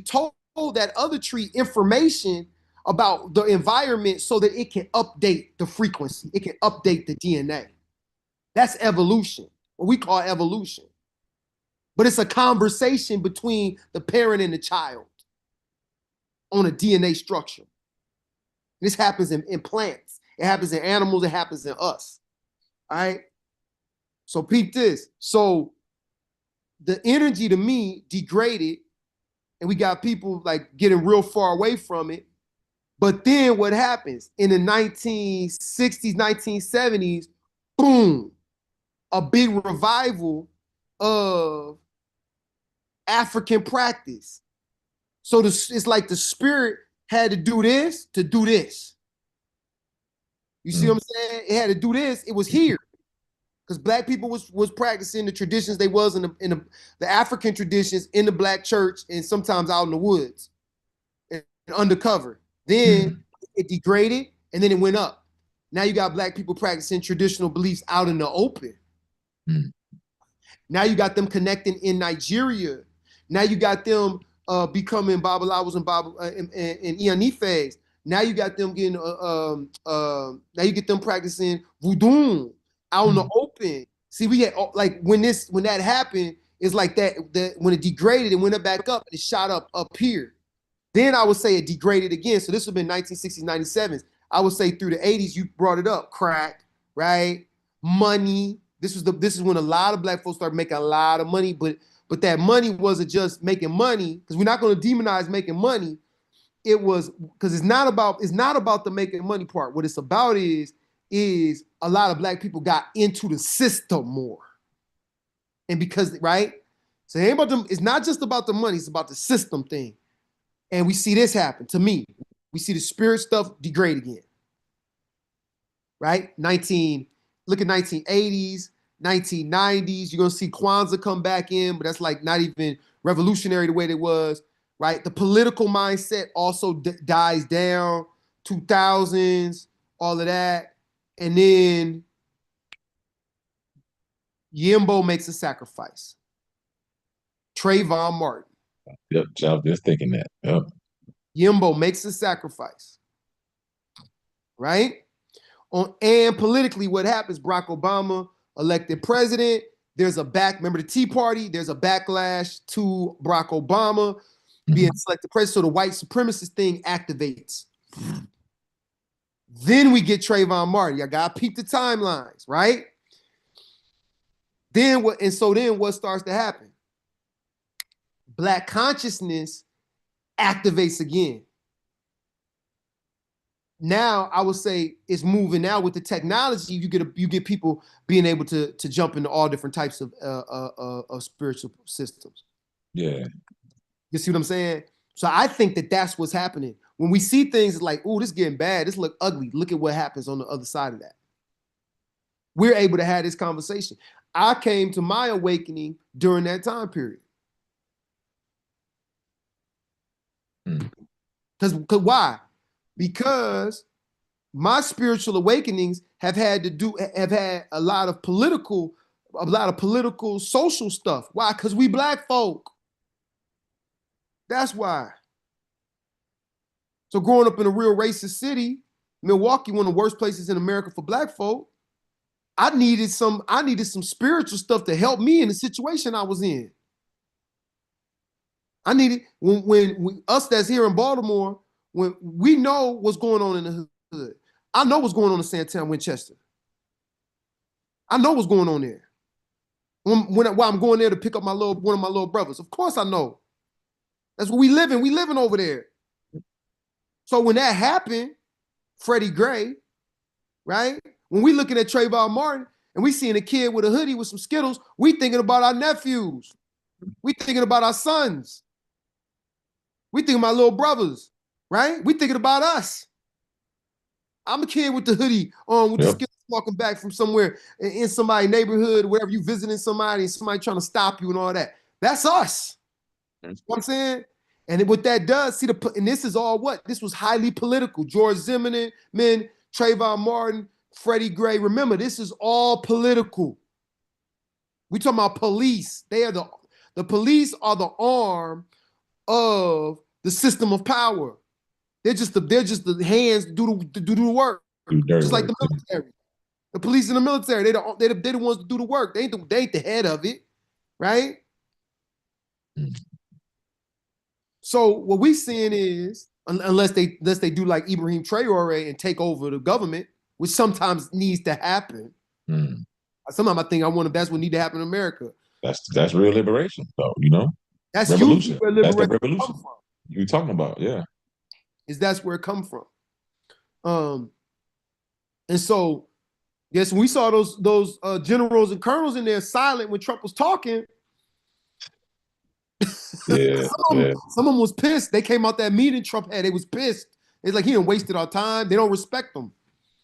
told that other tree information about the environment so that it can update the frequency. It can update the DNA. That's evolution, what we call evolution. But it's a conversation between the parent and the child on a DNA structure. This happens in plants. It happens in animals. It happens in us. All right? So peep this. So the energy to me degraded, and we got people like getting real far away from it. But then what happens in the 1960s, 1970s, boom, a big revival of African practice. So it's like the spirit had to do this to do this. You see what I'm saying? It had to do this. It was here. Because black people was practicing the traditions they was in the African traditions in the black church and sometimes out in the woods and undercover. Then it degraded and then it went up. Now you got black people practicing traditional beliefs out in the open. Now you got them connecting in Nigeria. Now you got them becoming Babalawos and Iyanifes. Now you got them getting now you get them practicing voodoo out in the open. See, we had like when that happened, it's like that when it degraded, it went back up, it shot up here. Then I would say it degraded again. So this would have been 1960s, 97s. I would say through the 80s, you brought it up, crack, right? Money. This is when a lot of black folks started making a lot of money, but that money wasn't just making money, because we're not going to demonize making money. It was because it's not about the making money part. What it's about is a lot of black people got into the system more. And because, right? So it's not just about the money, it's about the system thing. And we see this happen to me. We see the spirit stuff degrade again. Right? Look at 1980s, 1990s. You're going to see Kwanzaa come back in, but that's like not even revolutionary the way it was. Right? The political mindset also dies down. 2000s, all of that. And then Yimbo makes a sacrifice. Trayvon Martin. Yep, I was just thinking that. Yep. Yimbo makes a sacrifice. Right? And politically, what happens? Barack Obama elected president. Remember the Tea Party? There's a backlash to Barack Obama being selected president. So the white supremacist thing activates. Then we get Trayvon Martin. Y'all gotta peep the timelines, right? Then what starts to happen? Black consciousness activates again. Now I would say it's moving now with the technology. You get people being able to jump into all different types of spiritual systems. Yeah. You see what I'm saying? So I think that's what's happening. When we see things, it's like, oh, this is getting bad. This look ugly. Look at what happens on the other side of that. We're able to have this conversation. I came to my awakening during that time period. Because why? Because my spiritual awakenings have had a lot of political, social stuff. Why? Because we black folk. That's why. So growing up in a real racist city, Milwaukee, one of the worst places in America for black folk, I needed some spiritual stuff to help me in the situation I was in. I needed when us that's here in Baltimore, when we know what's going on in the hood. I know what's going on in Sandtown, Winchester. I know what's going on there. While I'm going there to pick up one of my little brothers. Of course I know. That's where we living. We living over there. So when that happened, Freddie Gray, right? When we looking at Trayvon Martin and we seeing a kid with a hoodie with some Skittles, we thinking about our nephews. We thinking about our sons. We thinking about little brothers, right? We thinking about us. I'm a kid with the hoodie on with the Skittles walking back from somewhere in somebody's neighborhood, wherever you visiting somebody and somebody trying to stop you and all that. That's us. You know what I'm saying? And what that does, and this is all what? This was highly political. George Zimmerman, Trayvon Martin, Freddie Gray. Remember, this is all political. We talking about police. The police are the arm of the system of power. They're just the hands to do the work. Do dirty Just like work. the military. The police and the military, they're the ones to do the work. They ain't the head of it, right? Mm. So what we seeing is, unless they do like Ibrahim Traore and take over the government, which sometimes needs to happen. Mm. Sometimes I think that's what need to happen in America. That's real liberation, though. You know, That's revolution. usually where That's the liberation revolution comes from. you're talking about. Yeah. That's where it comes from. And so, yes, when we saw those generals and colonels in there silent when Trump was talking. Yeah, some of them was pissed. They came out that meeting Trump had. They was pissed. It's like he done wasted our time. They don't respect them.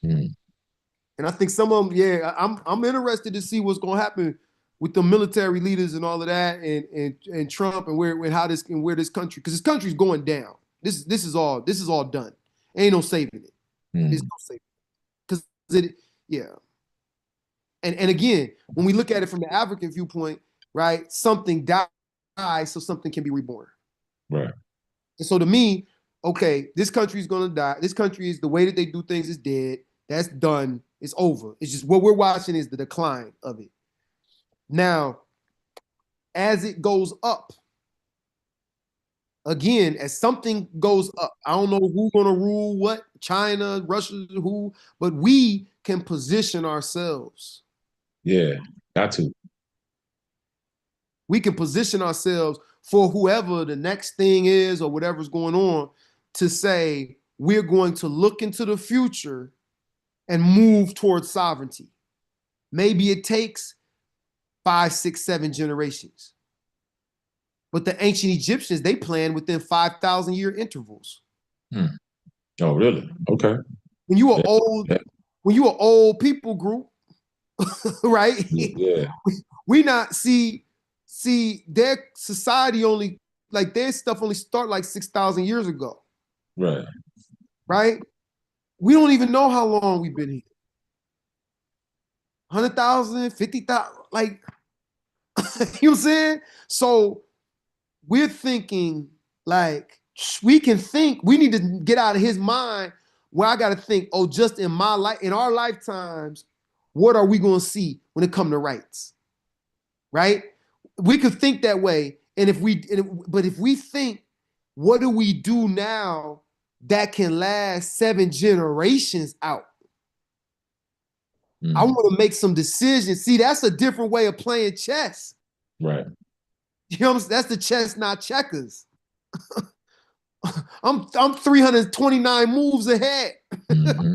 Mm. And I think some of them, yeah, I'm interested to see what's gonna happen with the military leaders and all of that, and Trump and where this country, because this country's going down. This is all done. Ain't no saving it. Mm. There's no saving it. Because yeah. And again, when we look at it from the African viewpoint, right, something dies so something can be reborn. Right. And so to me, okay, this country is gonna die. This country is the way that they do things is dead. That's done. It's over. It's just what we're watching is the decline of it. Now, as it goes up, again, as something goes up, I don't know who's gonna rule what, China, Russia, who, but we can position ourselves. Yeah, got to. We can position ourselves for whoever the next thing is or whatever's going on to say we're going to look into the future and move towards sovereignty. Maybe it takes 5, 6, 7 generations. But the ancient Egyptians, they planned within 5,000 year intervals. Hmm. Oh, really? Okay. When you are when you are old people group, right? Yeah. We not see their society only, like their stuff only start like 6,000 years ago. Right. Right? We don't even know how long we've been here. 100,000, 50,000, like, you know what I'm saying? So we're thinking like we need to get out of his mind where I got to think, oh, just in my life, in our lifetimes, what are we going to see when it comes to rights? Right? We could think that way. But if we think, what do we do now that can last 7 generations out? I want to make some decisions. See, that's a different way of playing chess. Right. You know what I'm saying? That's the chess, not checkers. I'm 329 moves ahead. Mm-hmm.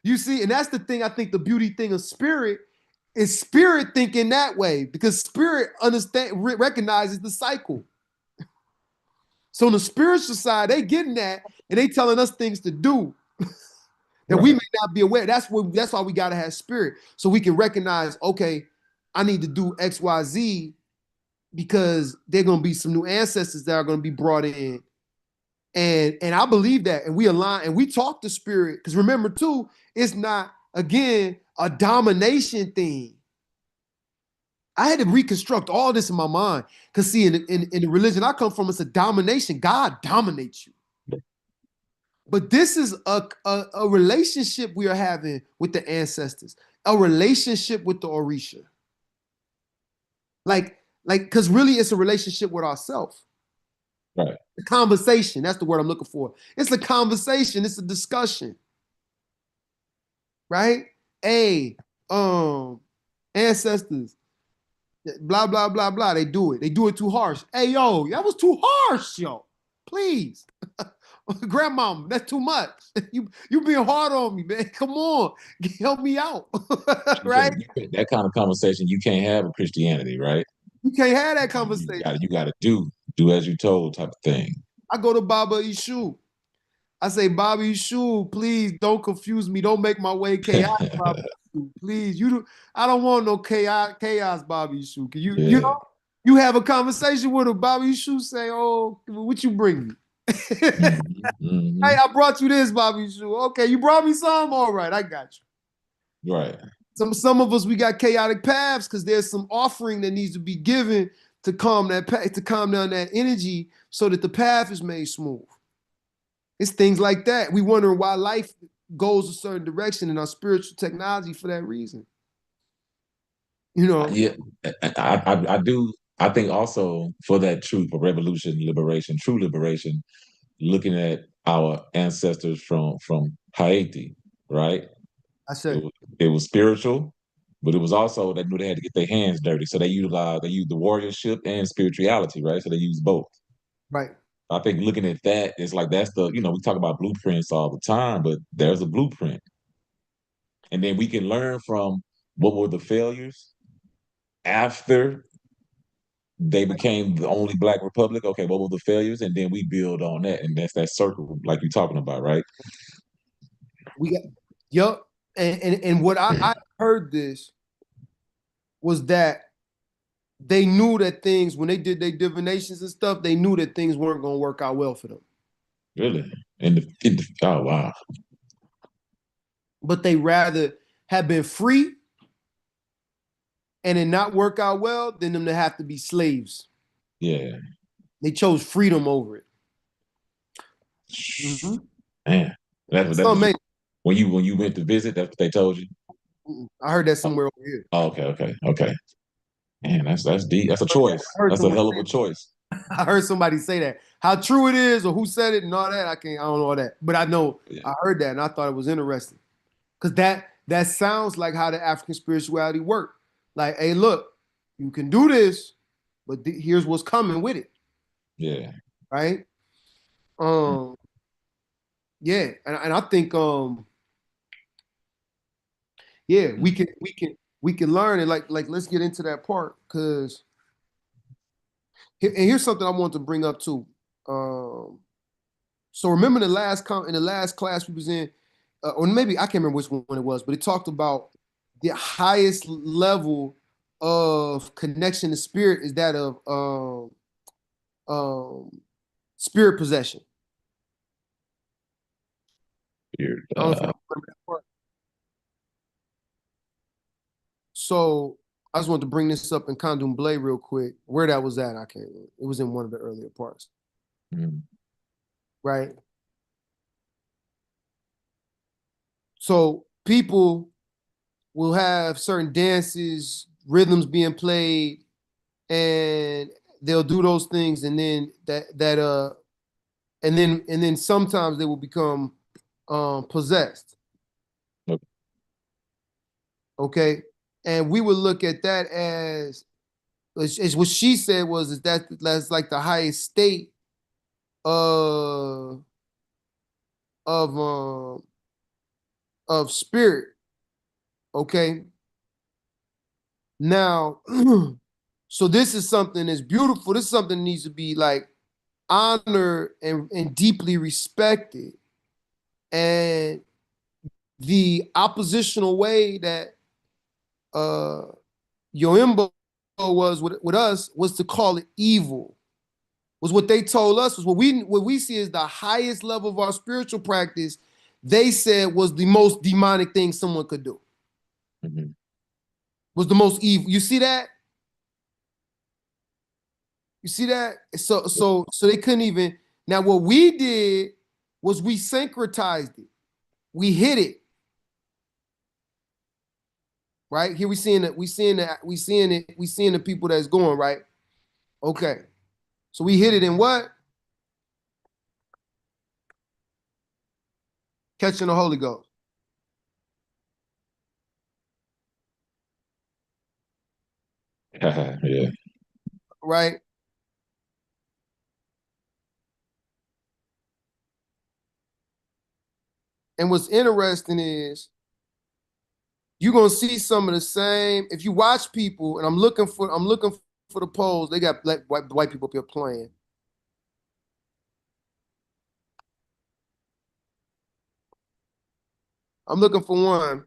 You see, and that's the thing. I think the beauty thing of spirit is spirit thinking that way, because spirit recognizes the cycle. So on the spiritual side, they getting that, and they telling us things to do that we may not be aware. That's why we gotta have spirit, so we can recognize, okay, I need to do X, Y, Z, because there are gonna be some new ancestors that are gonna be brought in. And I believe that, and we align and we talk to spirit, because remember too, it's not, again, a domination thing. I had to reconstruct all this in my mind, because see, in the religion I come from, it's a domination. God dominates you. But this is a relationship we are having with the ancestors, a relationship with the Orisha. Like, because really it's a relationship with ourselves. Right. The conversation, that's the word I'm looking for. It's a conversation, it's a discussion. Right? Hey, ancestors, blah, blah, blah, blah. They do it. They do it too harsh. Hey, yo, that was too harsh, yo. Please. Grandmama, that's too much. You being hard on me, man. Come on. Help me out. Right? That kind of conversation you can't have in Christianity, right? You can't have that conversation. You gotta do as you told type of thing. I go to Baba Ishu. I say, Baba Ishu, please don't confuse me. Don't make my way chaotic, Baba Ishu. Please. I don't want no chaos, Baba Ishu. You know, you have a conversation with him. Baba Ishu say, oh, what you bring me? Mm-hmm. Hey, I brought you this, Bobby Shoe. Okay, you brought me some? All right, I got you. Right. Some of us, we got chaotic paths because there's some offering that needs to be given to calm down that energy so that the path is made smooth. It's things like that. We wonder why life goes a certain direction in our spiritual technology for that reason. You know, Yeah, I do. I think also for that truth, for revolution, liberation, true liberation, looking at our ancestors from Haiti, right? I It said, was, it was spiritual, but it was also they knew they had to get their hands dirty, so they used the warriorship and spirituality, right? So they used both. right. I think looking at that, it's like that's the we talk about blueprints all the time, but there's a blueprint, and then we can learn from what were the failures after they became the only black republic. Okay, what were the failures? And then we build on that. And that's that circle like you're talking about, right? We got, yup. And what I heard this was that they knew that things, when they did their divinations and stuff, they knew that things weren't going to work out well for them. Really. Oh wow. But they rather have been free and it not work out well than them to have to be slaves. Yeah. They chose freedom over it. Mm-hmm. Man. That's what when you went to visit, that's what they told you. I heard that Oh, somewhere over here. okay. Man, that's deep. That's a choice. I heard That's a someone hell of say a choice. I heard somebody say that. How true it is or who said it and all that, I don't know all that. But I know Yeah. I heard that and I thought it was interesting. Because that sounds like how the African spirituality worked. Like, hey, look, you can do this, but here's what's coming with it. Yeah. Right? Yeah, and I think yeah, we can learn it. Like let's get into that part because and here's something I want to bring up too. So remember in the last class we was in, or maybe I can't remember which one it was, but it talked about the highest level of connection to spirit is that of spirit possession. Weird. I don't know if you remember that part. So I just wanted to bring this up in Candomblé real quick. Where that was at, I can't remember. It was in one of the earlier parts, mm, right? So people will have certain dances, rhythms being played, and they'll do those things, and then and then sometimes they will become possessed. okay. Okay, and we would look at that as what she said was is that's like the highest state of of um of spirit. Okay, now so this is something that's beautiful. This is something that needs to be like honored and deeply respected. And the oppositional way that uh Yoimbo was with us was to call it evil. Was what they told us was what we see as the highest level of our spiritual practice. They said was the most demonic thing someone could do. Mhm. Was the most evil. You see that? You see that? So they couldn't even. Now what we did was we syncretized it. We hit it. Right? Here we seeing the people that's going, right? Okay. So we hit it in what? Catching the Holy Ghost. Yeah. Right? And what's interesting is you're gonna see some of the same. If you watch people, and I'm looking for the polls. They got black white people up here playing. I'm looking for one.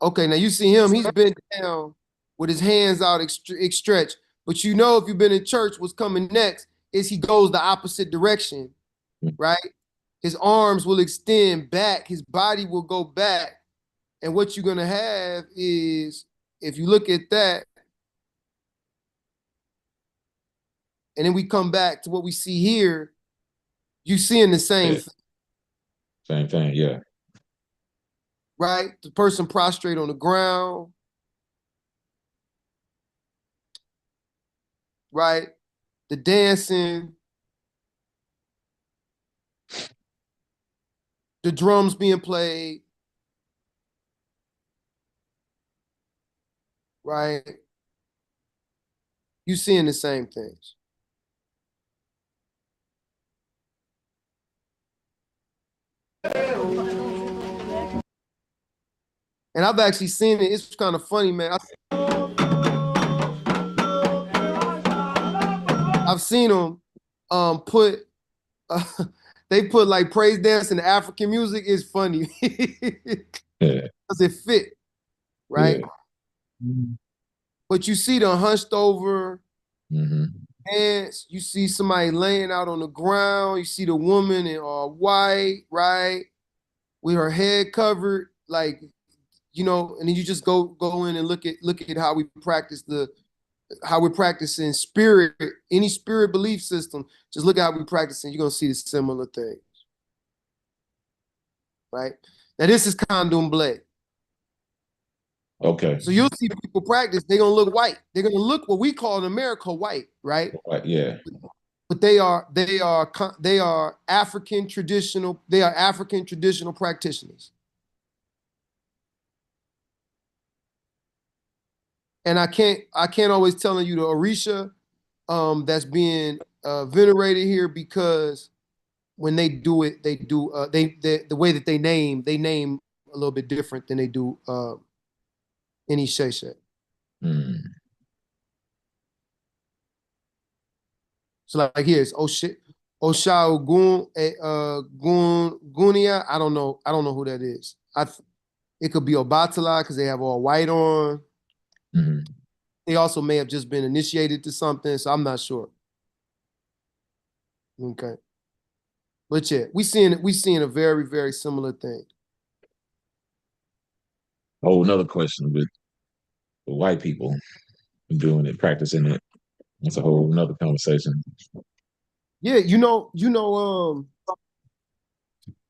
Okay, now you see him. He's bent down with his hands out stretched. But you know, if you've been in church, what's coming next is he goes the opposite direction, right? His arms will extend back. His body will go back. And what you're gonna have is, if you look at that, and then we come back to what we see here, you seeing the same Yeah. Same thing, yeah. right? The person prostrate on the ground, right? The dancing, the drums being played, right? You seeing the same things. And I've actually seen it. It's kind of funny, man. I've seen them put they put like praise dance in the African music. Is funny Yeah. because it fit, right? Yeah. But you see the hunched over Mm-hmm. dance. You see somebody laying out on the ground. You see the woman in all white, right, with her head covered, like, you know. And then you just go in and look at how we practice how we're practicing spirit, any spirit belief system. Just look at how we're practicing. You're gonna see the similar things, right? Now this is candomblé. Okay. So you'll see people practice. They're gonna look white. They're gonna look what we call in America white, right? Yeah. But they are African traditional. They are African traditional practitioners. And I can't always tell you the Orisha that's being venerated here, because when they do it, they do the way that they name a little bit different than they do any Sheshe. Mm. So like here's Osha Gunia. I don't know who that is. It could be Obatala because they have all white on. Mm-hmm. They also may have just been initiated to something, so I'm not sure. Okay. But yeah, we seeing a very, very similar thing. Oh, another question with white people doing it, practicing it. That's a whole another conversation. Yeah,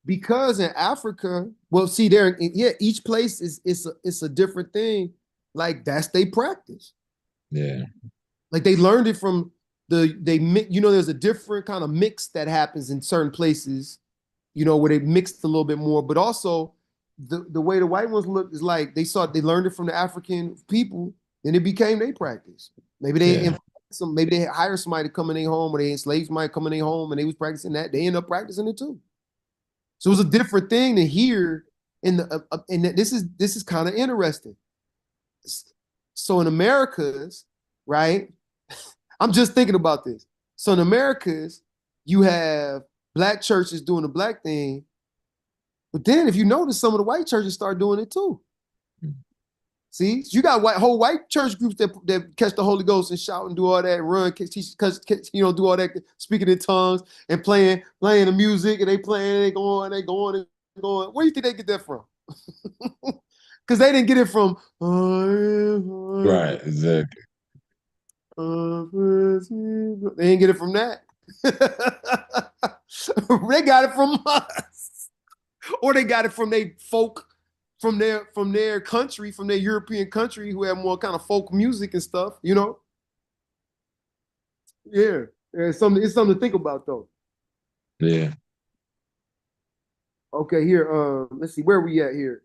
because in Africa, well, see there, yeah, each place is it's a different thing. Like that's they practice. Yeah. Like they learned it from there's a different kind of mix that happens in certain places, where they mixed a little bit more, but also the way the white ones look is like they learned it from the African people, and it became their practice. Maybe maybe they hire somebody to come in their home, or they enslaved somebody come in their home, and they was practicing that. They end up practicing it too. So it was a different thing to hear and this is kind of interesting. So in Americas, right? I'm just thinking about this. So in Americas, you have black churches doing the black thing, but then if you notice, some of the white churches start doing it too. See, you got whole white church groups that catch the Holy Ghost and shout and do all that, and run, teach, do all that, speaking in tongues and playing the music, and they playing, they going, and going. Where do you think they get that from? Because they didn't get it from. Right. Exactly. They didn't get it from that. They got it from us, or they got it from their folk. From their country, from their European country, who have more kind of folk music and stuff, Yeah, it's something to think about though. Yeah. Okay, here, let's see, where we at here?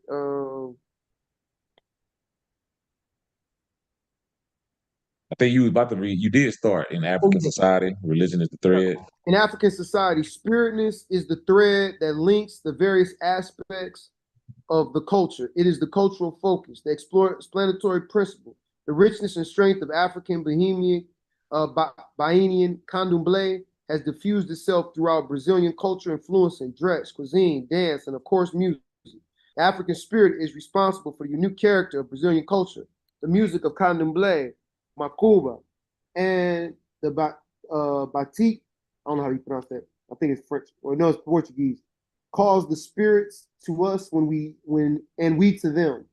I think you was about to read. You did start in African society. Religion is the thread. In African society, spiritness is the thread that links the various aspects of the culture. It is the cultural focus, the explanatory principle, the richness and strength of African Bahamian, Bahamian candomblé has diffused itself throughout Brazilian culture, influencing dress, cuisine, dance, and of course music. The African spirit is responsible for the unique character of Brazilian culture. The music of candomblé, macuba, and the batik, I don't know how you pronounce that. I think it's French, or no, it's Portuguese, calls the spirits to us and we to them,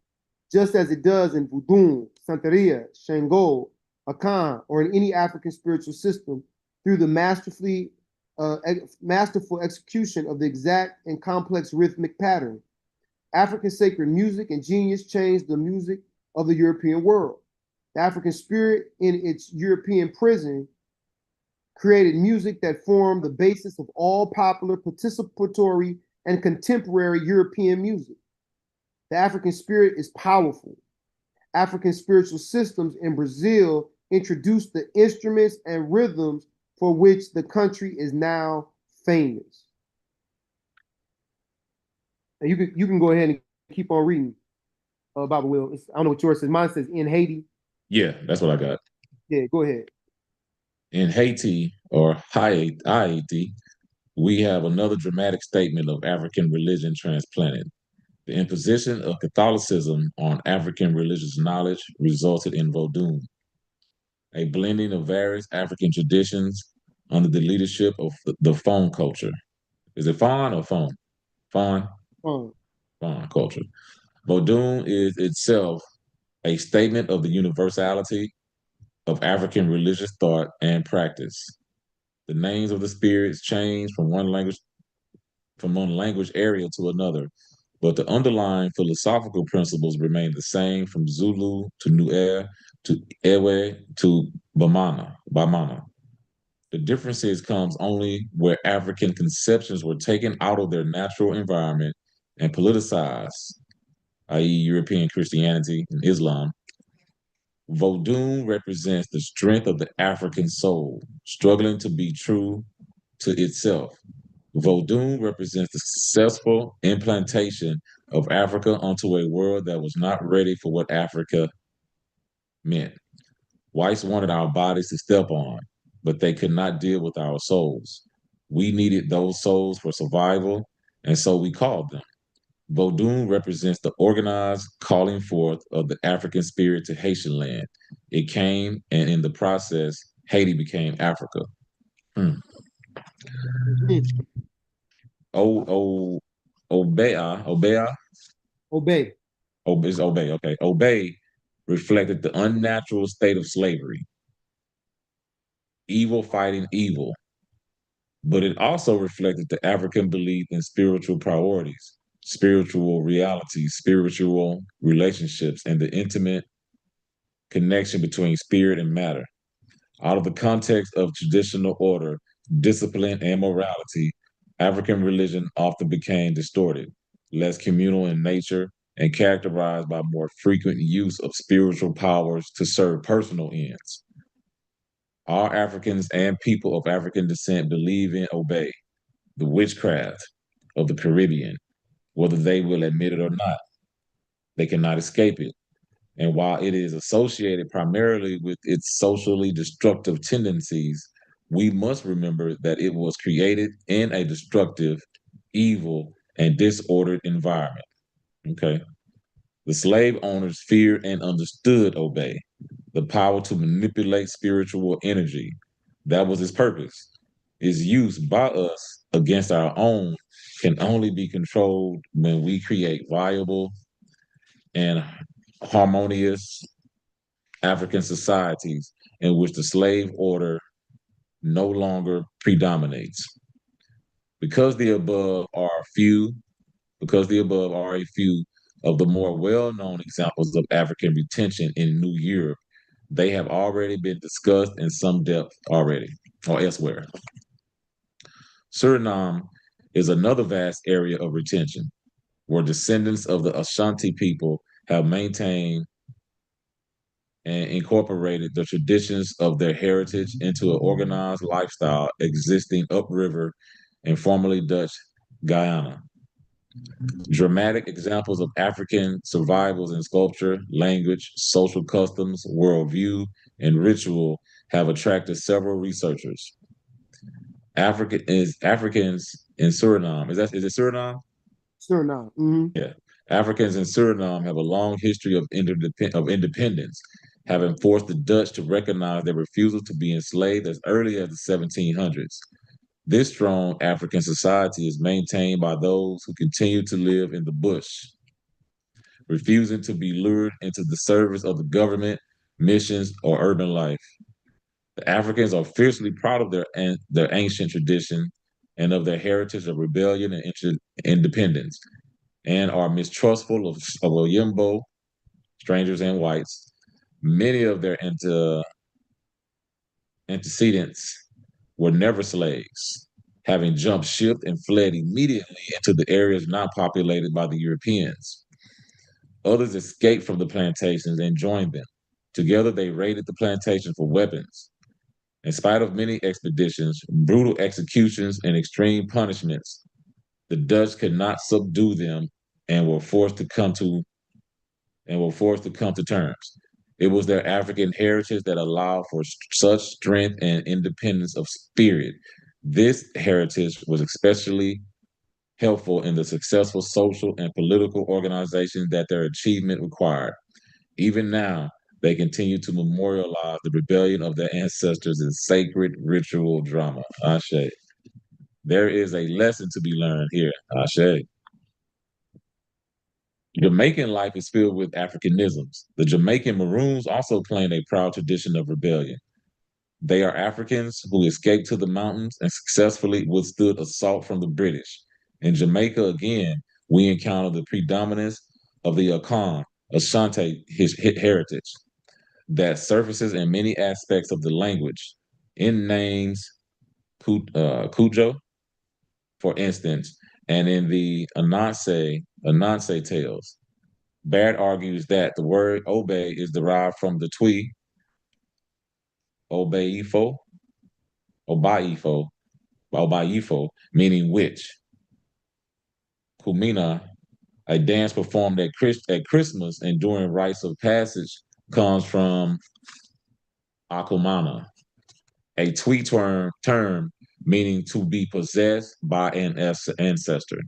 just as it does in Voodoo, Santeria, Shango, Akan, or in any African spiritual system. through the masterful execution of the exact and complex rhythmic pattern. African sacred music and genius changed the music of the European world. The African spirit in its European prison created music that formed the basis of all popular, participatory, and contemporary European music. The African spirit is powerful. African spiritual systems in Brazil introduced the instruments and rhythms for which the country is now famous. And you can go ahead and keep on reading, Baba Will. I don't know what yours says. Mine says in Haiti. Yeah, that's what I got. Yeah, go ahead. In Haiti or Haiti, we have another dramatic statement of African religion transplanted. The imposition of Catholicism on African religious knowledge resulted in Vodun, a blending of various African traditions under the leadership of the Fon culture. Is it Fon or Fon? Fon? Um, Fon culture. Vodun is itself a statement of the universality of African religious thought and practice. The names of the spirits change from one language area to another, but the underlying philosophical principles remain the same from Zulu to Nuer to Ewe to Bamana. The differences comes only where African conceptions were taken out of their natural environment and politicized, i.e., European Christianity and Islam. Vodun represents the strength of the African soul, struggling to be true to itself. Vodun represents the successful implantation of Africa onto a world that was not ready for what Africa meant. Whites wanted our bodies to step on, but they could not deal with our souls. We needed those souls for survival, and so we called them. Vodun represents the organized calling forth of the African spirit to Haitian land. It came, and in the process, Haiti became Africa. Hmm. mm, O Obea, obey. Is Obey. Okay, Obey reflected the unnatural state of slavery, evil fighting evil, but it also reflected the African belief in spiritual priorities, spiritual realities, spiritual relationships, and the intimate connection between spirit and matter. Out of the context of traditional order, discipline, and morality, African religion often became distorted, less communal in nature, and characterized by more frequent use of spiritual powers to serve personal ends. All Africans and people of African descent believe in Obey, the witchcraft of the Caribbean, whether they will admit it or not. They cannot escape it. And while it is associated primarily with its socially destructive tendencies, we must remember that it was created in a destructive, evil, and disordered environment. Okay. The slave owners feared and understood Obey, the power to manipulate spiritual energy. That was its purpose. Its use by us against our own can only be controlled when we create viable and harmonious African societies in which the slave order no longer predominates. Because the above are few, because the above are a few of the more well-known examples of African retention in New Europe, they have already been discussed in some depth already or elsewhere. Suriname is another vast area of retention where descendants of the Ashanti people have maintained and incorporated the traditions of their heritage into an organized lifestyle existing upriver in formerly Dutch Guyana. Dramatic examples of African survivals in sculpture, language, social customs, worldview, and ritual have attracted several researchers. Africans in Suriname. Is it Suriname? Suriname. Mm-hmm. Yeah. Africans in Suriname have a long history of independence, having forced the Dutch to recognize their refusal to be enslaved as early as the 1700s. This strong African society is maintained by those who continue to live in the bush, refusing to be lured into the service of the government, missions, or urban life. The Africans are fiercely proud of their ancient tradition and of their heritage of rebellion and independence, and are mistrustful of Oyimbo, strangers and whites. Many of their antecedents were never slaves, having jumped ship and fled immediately into the areas not populated by the Europeans. Others escaped from the plantations and joined them. Together, they raided the plantation for weapons. In spite of many expeditions, brutal executions, and extreme punishments, the Dutch could not subdue them and were forced to come to terms. It was their African heritage that allowed for such strength and independence of spirit. This heritage was especially helpful in the successful social and political organization that their achievement required. Even now, they continue to memorialize the rebellion of their ancestors in sacred ritual drama. Ashe. There is a lesson to be learned here. Ashe. Jamaican life is filled with Africanisms. The Jamaican Maroons also claim a proud tradition of rebellion. They are Africans who escaped to the mountains and successfully withstood assault from the British. In Jamaica, again, we encounter the predominance of the Akan, Ashanti heritage that surfaces in many aspects of the language. In names, Cujo, for instance, and in the Ananse tales. Barrett argues that the word obey is derived from the Twi, obeifo, obaifo, obaifo, meaning witch. Kumina, a dance performed at Christmas and during rites of passage, comes from akumana, a Twi term meaning to be possessed by an ancestor.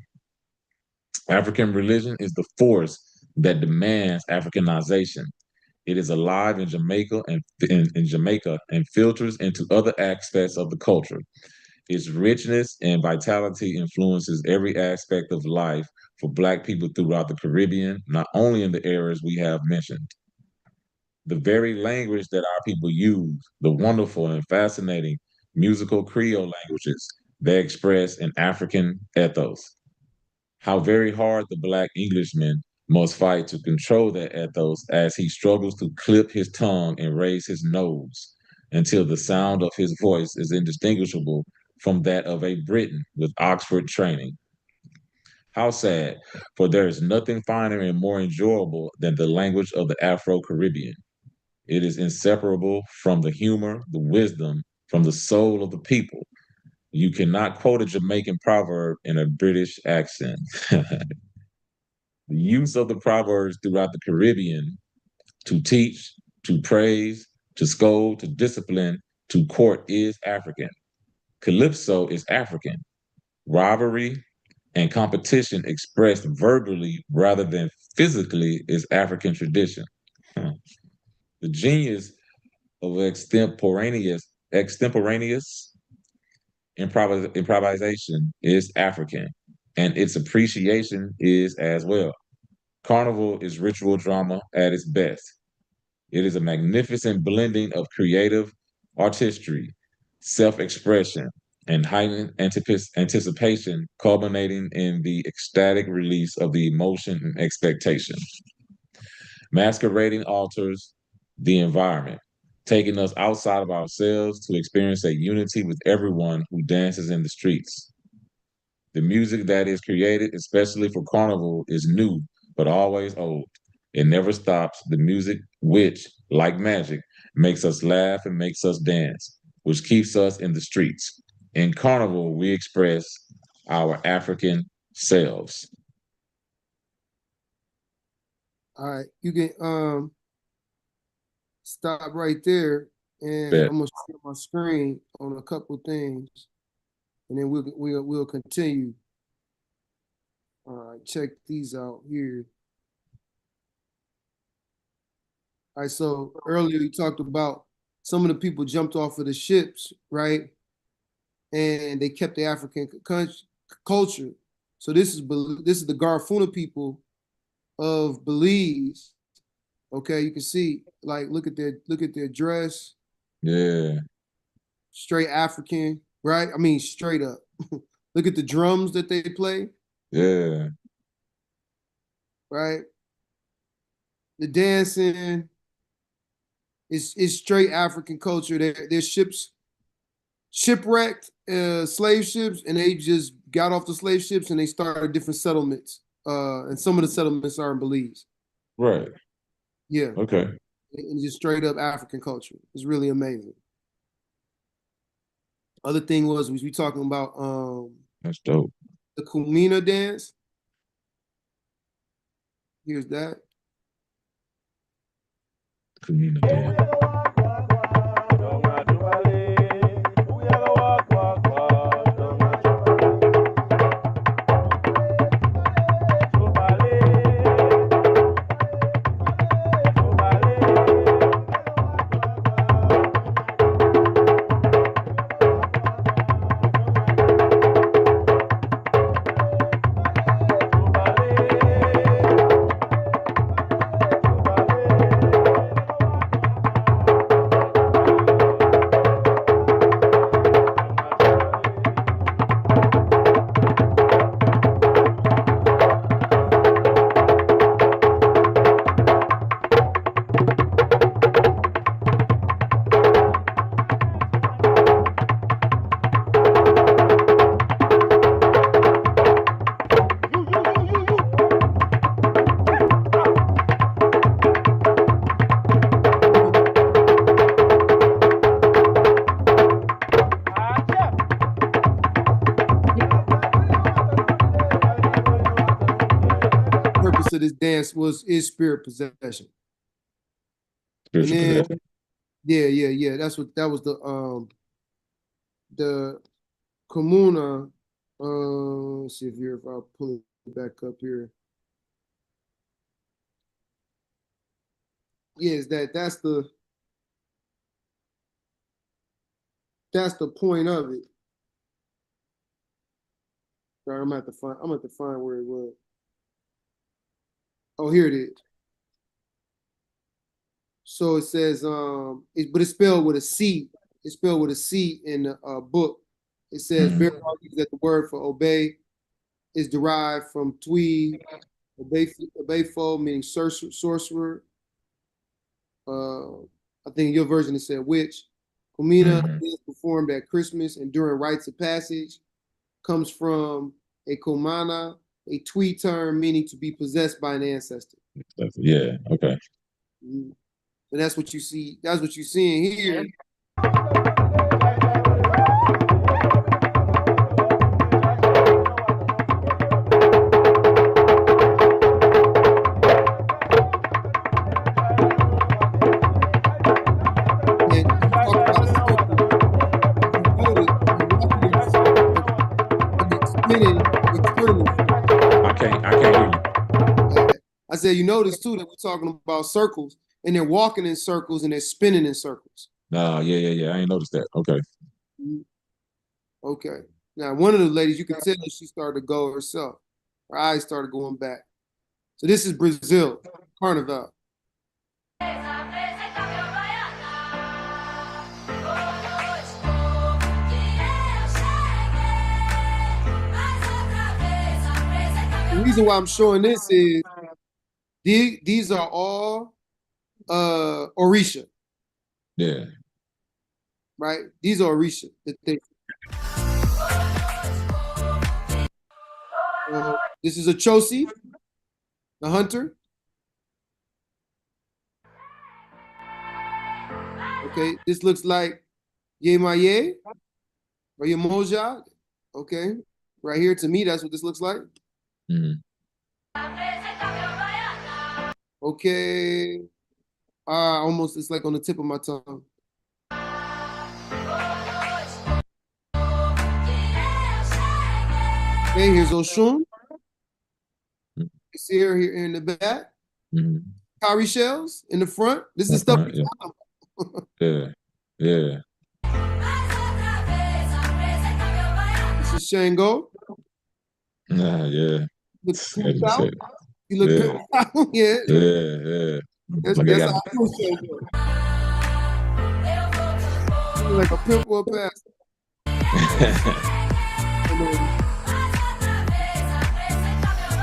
African religion is the force that demands Africanization. It is alive in Jamaica in Jamaica and filters into other aspects of the culture. Its richness and vitality influences every aspect of life for Black people throughout the Caribbean, not only in the areas we have mentioned. The very language that our people use, the wonderful and fascinating musical Creole languages, they express an African ethos. How very hard the Black Englishman must fight to control that ethos as he struggles to clip his tongue and raise his nose until the sound of his voice is indistinguishable from that of a Briton with Oxford training. How sad, for there is nothing finer and more enjoyable than the language of the Afro Caribbean. It is inseparable from the humor, the wisdom, from the soul of the people. You cannot quote a Jamaican proverb in a British accent. The use of the proverbs throughout the Caribbean to teach, to praise, to scold, to discipline, to court is African. Calypso is African. Rivalry and competition expressed verbally rather than physically is African tradition. The genius of extemporaneous improvisation is African, and its appreciation is as well. Carnival is ritual drama at its best. It is a magnificent blending of creative artistry, self expression, and heightened anticipation, culminating in the ecstatic release of the emotion and expectation. Masquerading alters the environment, taking us outside of ourselves to experience a unity with everyone who dances in the streets. The music that is created, especially for Carnival, is new, but always old. It never stops. The music, which, like magic, makes us laugh and makes us dance, which keeps us in the streets. In Carnival, we express our African selves. All right, you can stop right there, and Bet. I'm gonna share my screen on a couple things, and then we'll continue. All right, check these out here. All right, so earlier you talked about some of the people jumped off of the ships, right? And they kept the African culture. So this is the Garifuna people of Belize. Okay, you can see, like, look at their dress. Yeah. straight African, right? I mean, straight up. Look at the drums that they play, Yeah. right? The dancing is straight African culture. There's ships shipwrecked, slave ships, and they just got off the slave ships and they started different settlements. And some of the settlements are in Belize. Right. Yeah. Okay. And just straight up African culture. It's really amazing. Other thing was we talking about That's dope. the Kumina dance. Here's that. Community dance. Purpose of this dance is spirit possession. Spiritual And then, possession. yeah. That was the Komuna. Let's see if I'll pull it back up here. Yes, that's the point of it. Sorry, I'm gonna have to find where it was. Oh, here it is. So it says, but it's spelled with a C. It's spelled with a C in the book. It says, Bear argues that the word for obey is derived from Twi, obeyfo, meaning sorcerer. I think your version it said witch. Komina is performed at Christmas and during rites of passage. Comes from a komana, a Twi term meaning to be possessed by an ancestor. Yeah. Okay. And that's what you see. That's what you're seeing here. I can't hear you. I said, you notice too that we're talking about circles, and they're walking in circles and they're spinning in circles. No, yeah. I ain't noticed that. Okay. Okay. Now, one of the ladies, you can tell she started to go herself. Her eyes started going back. So this is Brazil, Carnival. The reason why I'm showing this is these are all Orisha. Yeah. Right? These are Orisha. This is a Chosi, the hunter. Okay, this looks like Yemaye or Yemoja. Okay, right here to me, that's what this looks like. Okay, almost it's like on the tip of my tongue. Okay, here's Oshun. You see her here in the back. Cowrie shells in the front. This is stuff. Yeah. This is Shango. Yeah. Look cool out. You look good. Yeah. That's how I know Shango. like a pimp or a pastor.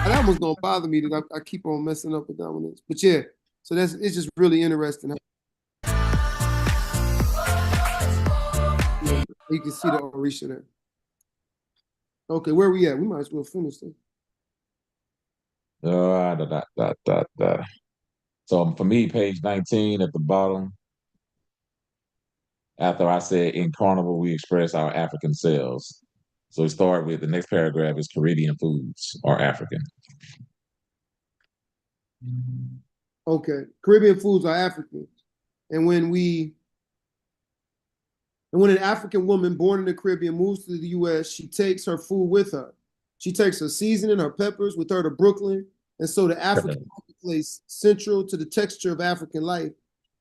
That one's gonna bother me that I keep on messing up with that one. But yeah, so it's just really interesting. Yeah, you can see the Orisha there. Okay, where are we at? We might as well finish this. So for me, page 19 at the bottom, after I said in carnival, we express our African selves. So we start with the next paragraph is Caribbean foods are African. Okay, Caribbean foods are African. And when an African woman born in the Caribbean moves to the US, she takes her food with her. She takes her seasoning, her peppers with her to Brooklyn. And so the African marketplace, central to the texture of African life,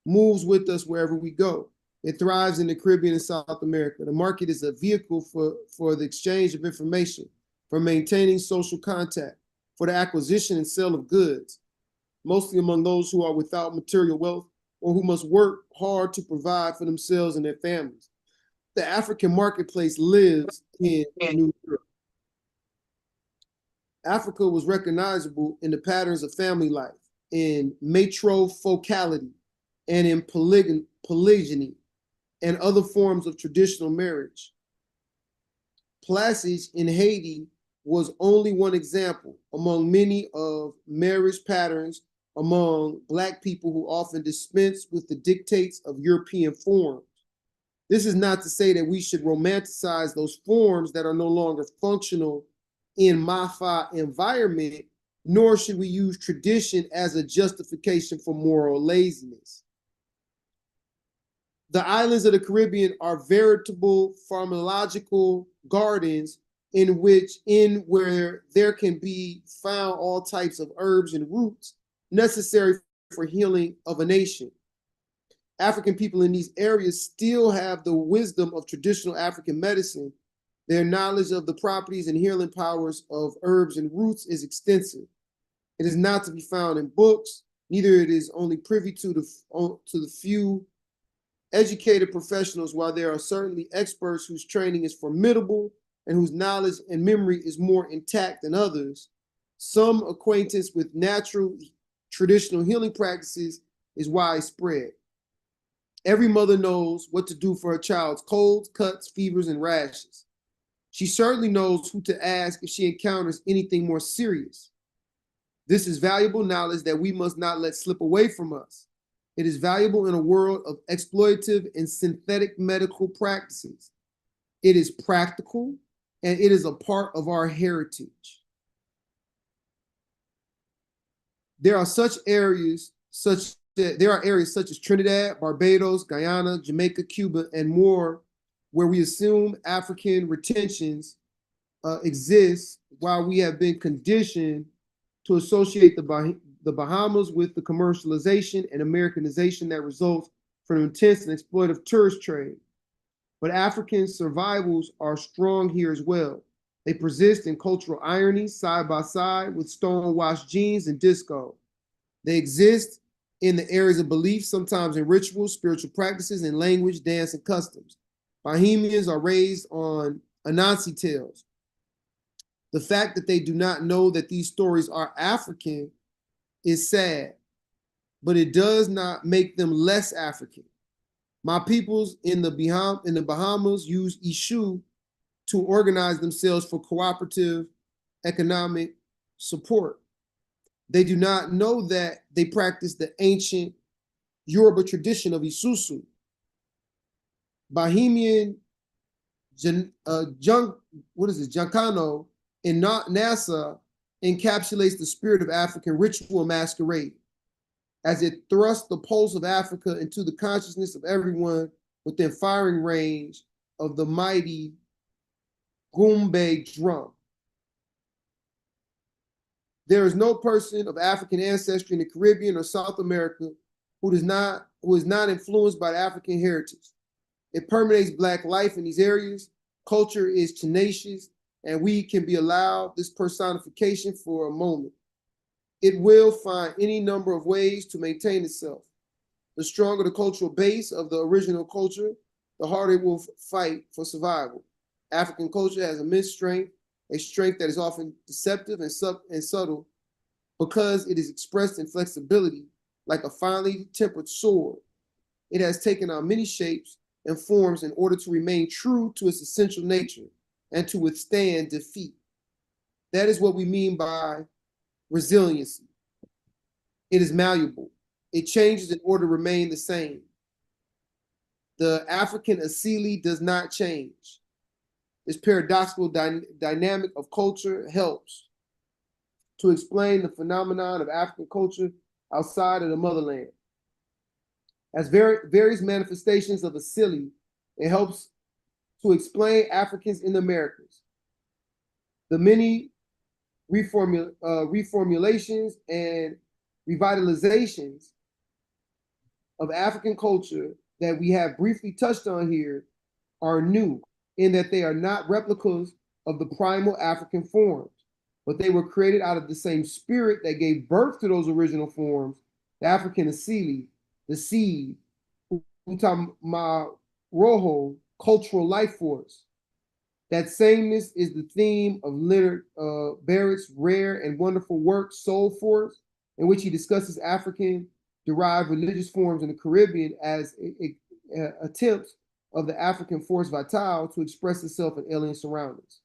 moves with us wherever we go. It thrives in the Caribbean and South America. The market is a vehicle for the exchange of information, for maintaining social contact, for the acquisition and sale of goods, mostly among those who are without material wealth or who must work hard to provide for themselves and their families. The African marketplace lives in New York. Africa was recognizable in the patterns of family life, in matrofocality, and in polygyny, and other forms of traditional marriage. Placage in Haiti was only one example among many of marriage patterns among Black people who often dispense with the dictates of European forms. This is not to say that we should romanticize those forms that are no longer functional in Mafa environment, nor should we use tradition as a justification for moral laziness. The islands of the Caribbean are veritable pharmacological gardens where there can be found all types of herbs and roots necessary for healing of a nation. African people in these areas still have the wisdom of traditional African medicine. Their knowledge of the properties and healing powers of herbs and roots is extensive. It is not to be found in books, neither it is only privy to the few educated professionals, while there are certainly experts whose training is formidable and whose knowledge and memory is more intact than others. Some acquaintance with natural traditional healing practices is widespread. Every mother knows what to do for her child's colds, cuts, fevers, and rashes. She certainly knows who to ask if she encounters anything more serious. This is valuable knowledge that we must not let slip away from us. It is valuable in a world of exploitative and synthetic medical practices. It is practical, and it is a part of our heritage. There are areas such as Trinidad, Barbados, Guyana, Jamaica, Cuba, and more, where we assume African retentions exist, while we have been conditioned to associate the Bahamas with the commercialization and Americanization that results from intense and exploitative tourist trade. But African survivals are strong here as well. They persist in cultural irony side by side with stonewashed jeans and disco. They exist in the areas of belief, sometimes in rituals, spiritual practices, and language, dance, and customs. Bahamians are raised on Anansi tales. The fact that they do not know that these stories are African is sad, but it does not make them less African. My peoples in the Bahamas use Ishu to organize themselves for cooperative economic support. They do not know that they practice the ancient Yoruba tradition of Isusu. Bahamian Jankano in Nassau encapsulates the spirit of African ritual masquerade as it thrusts the pulse of Africa into the consciousness of everyone within firing range of the mighty Gumbe drum. There is no person of African ancestry in the Caribbean or South America who is not influenced by the African heritage. It permeates Black life in these areas. Culture is tenacious, and we can be allowed this personification for a moment. It will find any number of ways to maintain itself. The stronger the cultural base of the original culture, the harder it will fight for survival. African culture has immense strength, a strength that is often deceptive and subtle because it is expressed in flexibility like a finely tempered sword. It has taken on many shapes and forms in order to remain true to its essential nature and to withstand defeat. That is what we mean by resiliency. It is malleable. It changes in order to remain the same. The African Asili does not change. This paradoxical dynamic of culture helps to explain the phenomenon of African culture outside of the motherland. As various manifestations of Asili, it helps to explain Africans in the Americas. The many reformulations and revitalizations of African culture that we have briefly touched on here are new in that they are not replicas of the primal African forms, but they were created out of the same spirit that gave birth to those original forms, the African Asili, the seed, Rojo, cultural life force. That sameness is the theme of Leonard Barrett's rare and wonderful work, Soul Force, in which he discusses African-derived religious forms in the Caribbean as attempts of the African force vital to express itself in alien surroundings.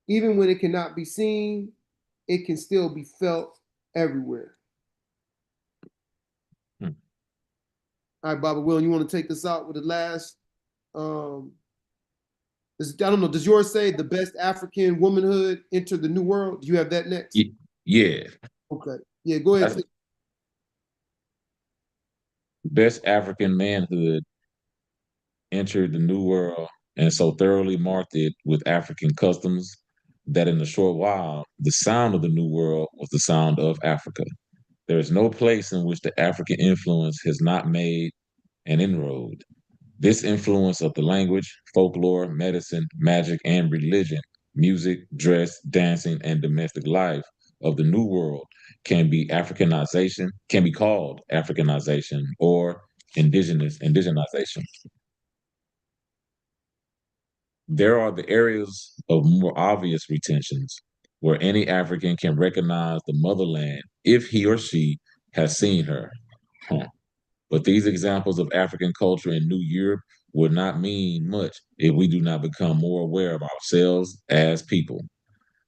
Even when it cannot be seen, it can still be felt everywhere. All right, Baba Will, you want to take this out with the last? I don't know. Does yours say the best African womanhood entered the New World? Do you have that next? Yeah. Okay. Yeah, go ahead. Best African manhood entered the New World and so thoroughly marked it with African customs that in a short while, the sound of the New World was the sound of Africa. There is no place in which the African influence has not made an inroad. This influence of the language, folklore, medicine, magic, and religion, music, dress, dancing, and domestic life of the New World can be called Africanization or indigenization. There are the areas of more obvious retentions where any African can recognize the motherland if he or she has seen her. But these examples of African culture in New Europe would not mean much if we do not become more aware of ourselves as people.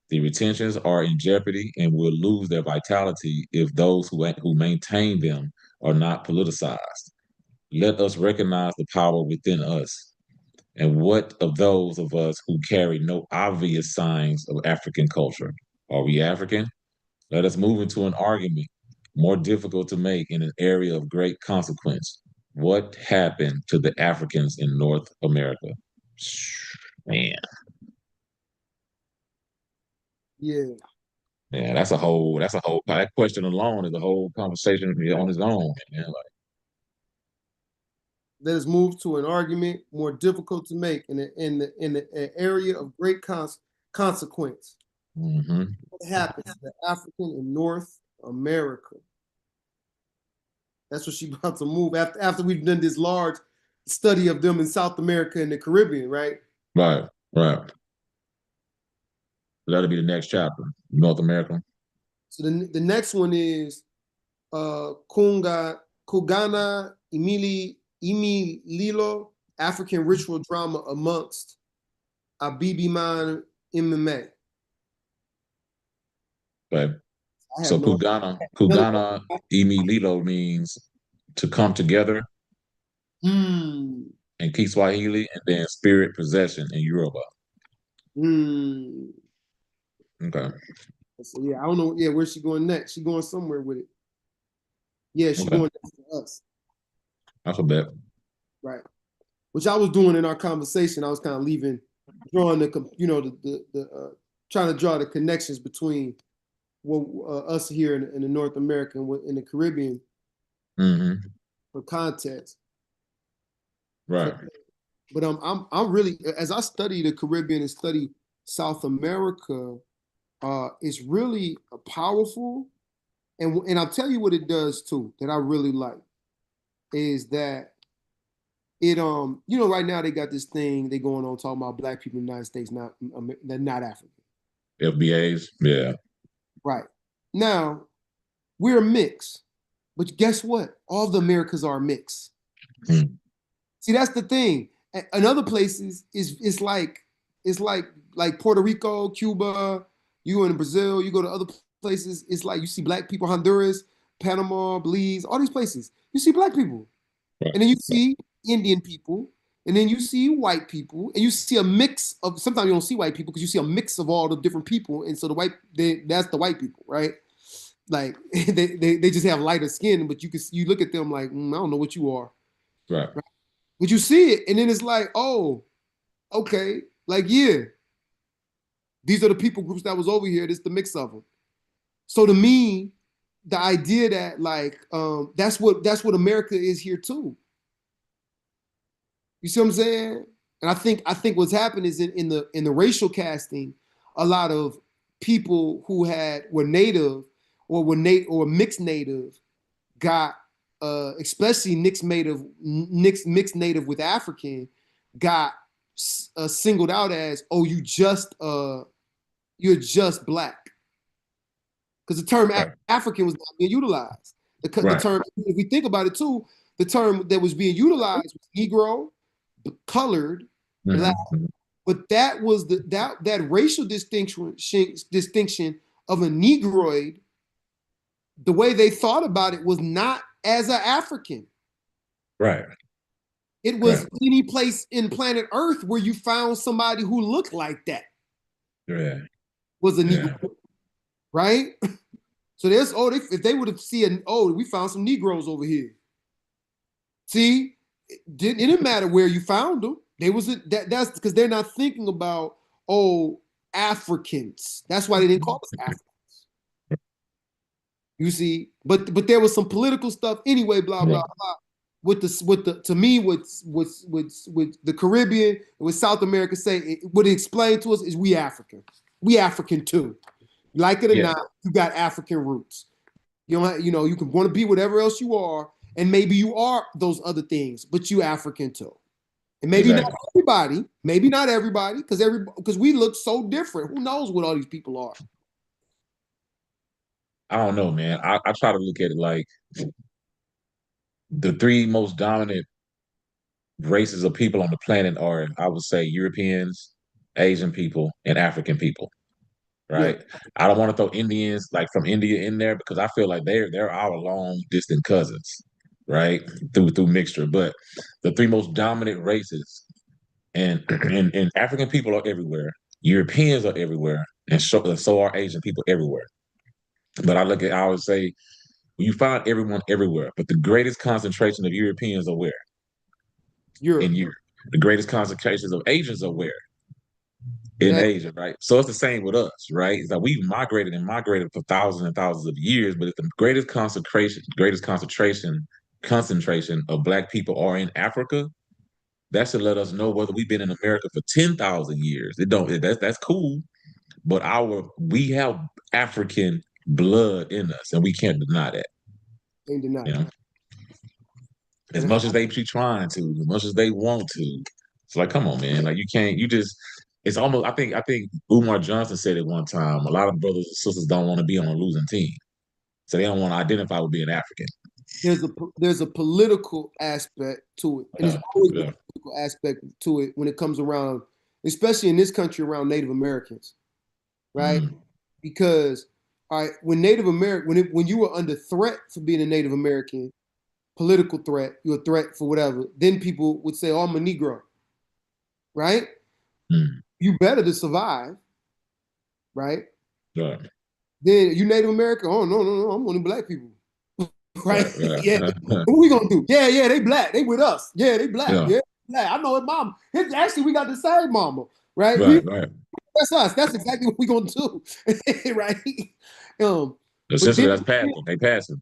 The retentions are in jeopardy and will lose their vitality if those who maintain them are not politicized. Let us recognize the power within us. And what of those of us who carry no obvious signs of African culture? Are we African? Let us move into an argument more difficult to make in an area of great consequence. What happened to the Africans in North America? Man. Yeah. Yeah, that question alone is a whole conversation on its own. Man. Let us move to an argument more difficult to make in the area of great consequence. Mm-hmm. What happened to the African in North America? That's what she's about to move after we've done this large study of them in South America and the Caribbean, right? Right. That'll be the next chapter, North America. So the next one is Kugana Imililo, African ritual drama amongst Abibiman MMA. Okay. So Kugana Imililo means to come together in Kiswahili, and then spirit possession in Yoruba. Okay. So yeah, I don't know. Yeah, where's she going next? She going somewhere with it. Yeah, she going next to us. That's a bet. Right. Which I was doing in our conversation. I was kind of drawing the trying to draw the connections between us here in the North America and in the Caribbean for context. Right. But I'm really, as I study the Caribbean and study South America, it's really powerful. And I'll tell you what it does too, that I really like, is that right now they got this thing they going on talking about black people in the United States they're not African. FBAs, yeah. Right. Now, we're a mix. But guess what? All the Americas are a mix. Mm. See, that's the thing. In other places, it's like Puerto Rico, Cuba, you go in Brazil, you go to other places, it's like you see black people, Honduras, Panama, Belize, all these places. You see black people. Right. And then you see Indian people, and then you see white people, and you see a mix of. Sometimes you don't see white people because you see a mix of all the different people, and so that's the white people, right? Like they just have lighter skin, but you look at them like I don't know what you are, Right. right? But you see it, and then it's like, oh, okay, like yeah, these are the people groups that was over here. This is the mix of them. So to me, the idea that like that's what America is here too. You see what I'm saying? And I think what's happened is in the racial casting, a lot of people who were native or mixed native got especially mixed native with African got singled out as you're just black because the term Right. African was not being utilized. The Right. term, if we think about it too, the term that was being utilized was Negro, colored, black, Mm-hmm. but that was that racial distinction of a Negroid. The way they thought about it was not as an African. Right. It Right. was any place in planet Earth where you found somebody who looked like that Yeah. was a Negro, Yeah. right? So if they would have seen, we found some Negroes over here. See, it didn't matter where you found them. That's because they're not thinking about Africans. That's why they didn't call us Africans. You see, but there was some political stuff anyway. Blah blah Right. blah. With the to me with the Caribbean and with South America what it explained to us is we African. We African too. Like it or Yeah. not, you got African roots. You can want to be whatever else you are, and maybe you are those other things, but you African too. And Exactly. maybe not everybody, because we look so different. Who knows what all these people are? I don't know, man. I try to look at it like the three most dominant races of people on the planet are, I would say, Europeans, Asian people, and African people. Yeah, Right. I don't want to throw Indians like from India in there because I feel like they're our long distant cousins, right? Through mixture. But the three most dominant races and African people are everywhere. Europeans are everywhere, and so are Asian people everywhere. But I would say you find everyone everywhere, but the greatest concentration of Europeans are where? In Europe. Europe. The greatest concentrations of Asians are where? In Yeah, Asia, right? So it's the same with us, right? It's like we've migrated and migrated for thousands and thousands of years, but if the concentration of Black people are in Africa, that should let us know whether we've been in America for 10,000 years. It don't that's cool, but we have African blood in us, and we can't deny that. ain't You denied. know, as And much as they be trying to, as much as they want to, it's like, come on, man, like you can't, you just. It's almost. I think Umar Johnson said it one time. A lot of brothers and sisters don't want to be on a losing team, so they don't want to identify with being African. there's a political aspect to it, and there's Yeah, always been yeah, a political aspect to it when it comes around, especially in this country around Native Americans, right? mm, Because all right, when Native American when you were under threat for being a Native American, political threat, you're a threat for whatever, then people would say, "Oh, I'm a Negro," right? mm, You better to survive, right? yeah, Then you Native American, oh no, I'm only black people. Right? right, right, Yeah. What we gonna do? Yeah, they black. They with us. Yeah, they black. yeah, Yeah, black. I know it, mama. Actually, we got the same mama, right? right, right. That's us. That's exactly what we gonna do, right? Um, but Essentially, then, that's passing. They passing.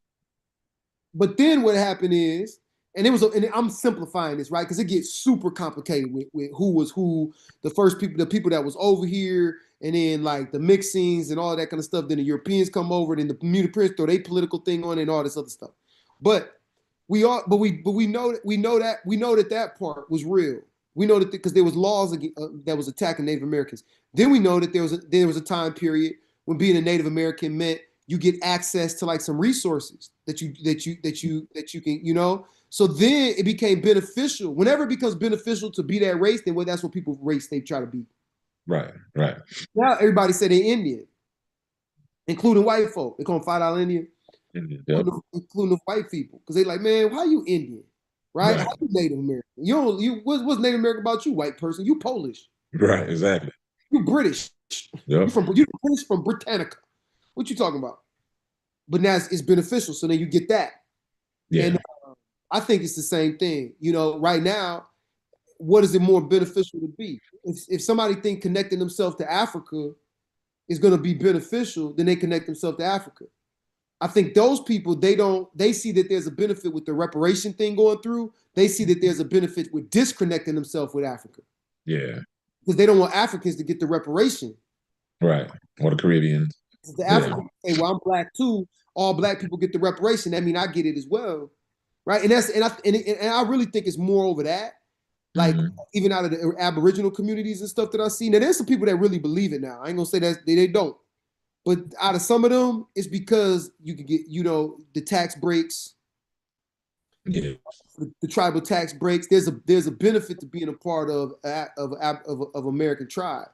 what happened is, and I'm simplifying this, right? Because it gets super complicated with who was who, the people that was over here, and then like the mixings and all that kind of stuff. Then the Europeans come over, then the Europeans throw their political thing on it and all this other stuff. But We are, but we know that part was real. We know that because there was laws that was attacking Native Americans. Then we know that there was a time period when being a Native American meant you get access to like some resources that you can, you know. So then it became beneficial. Whenever it becomes beneficial to be that race, then that's what people race they try to be. Right, right. Now everybody say they're Indian, including white folk. They call them $5 Indian, Yep. including the white people, because they like, man, why you Indian, right? How Right, you Native American? You don't. What's Native American about you, white person? You Polish. right, exactly. You British. Yep. You British from Britannica. What you talking about? But now it's beneficial, so then you get that. Yeah. And I think it's the same thing. You know, right now, what is it more beneficial to be? If somebody think connecting themselves to Africa is going to be beneficial, then they connect themselves to Africa. I think those people, they see that there's a benefit with the reparation thing going through. They see that there's a benefit with disconnecting themselves with Africa Yeah. because they don't want Africans to get the reparation. Right. Or the Caribbean. The Yeah. Africans say, well, I'm black too. All black people get the reparation. That means I get it as well. Right. And I really think it's more over that. Like even out of the Aboriginal communities and stuff that I see. Now there's some people that really believe it now. I ain't gonna say that they don't. But out of some of them, it's because you can get, you know, the tax breaks, Yeah. the tribal tax breaks. There's a benefit to being a part of American tribe.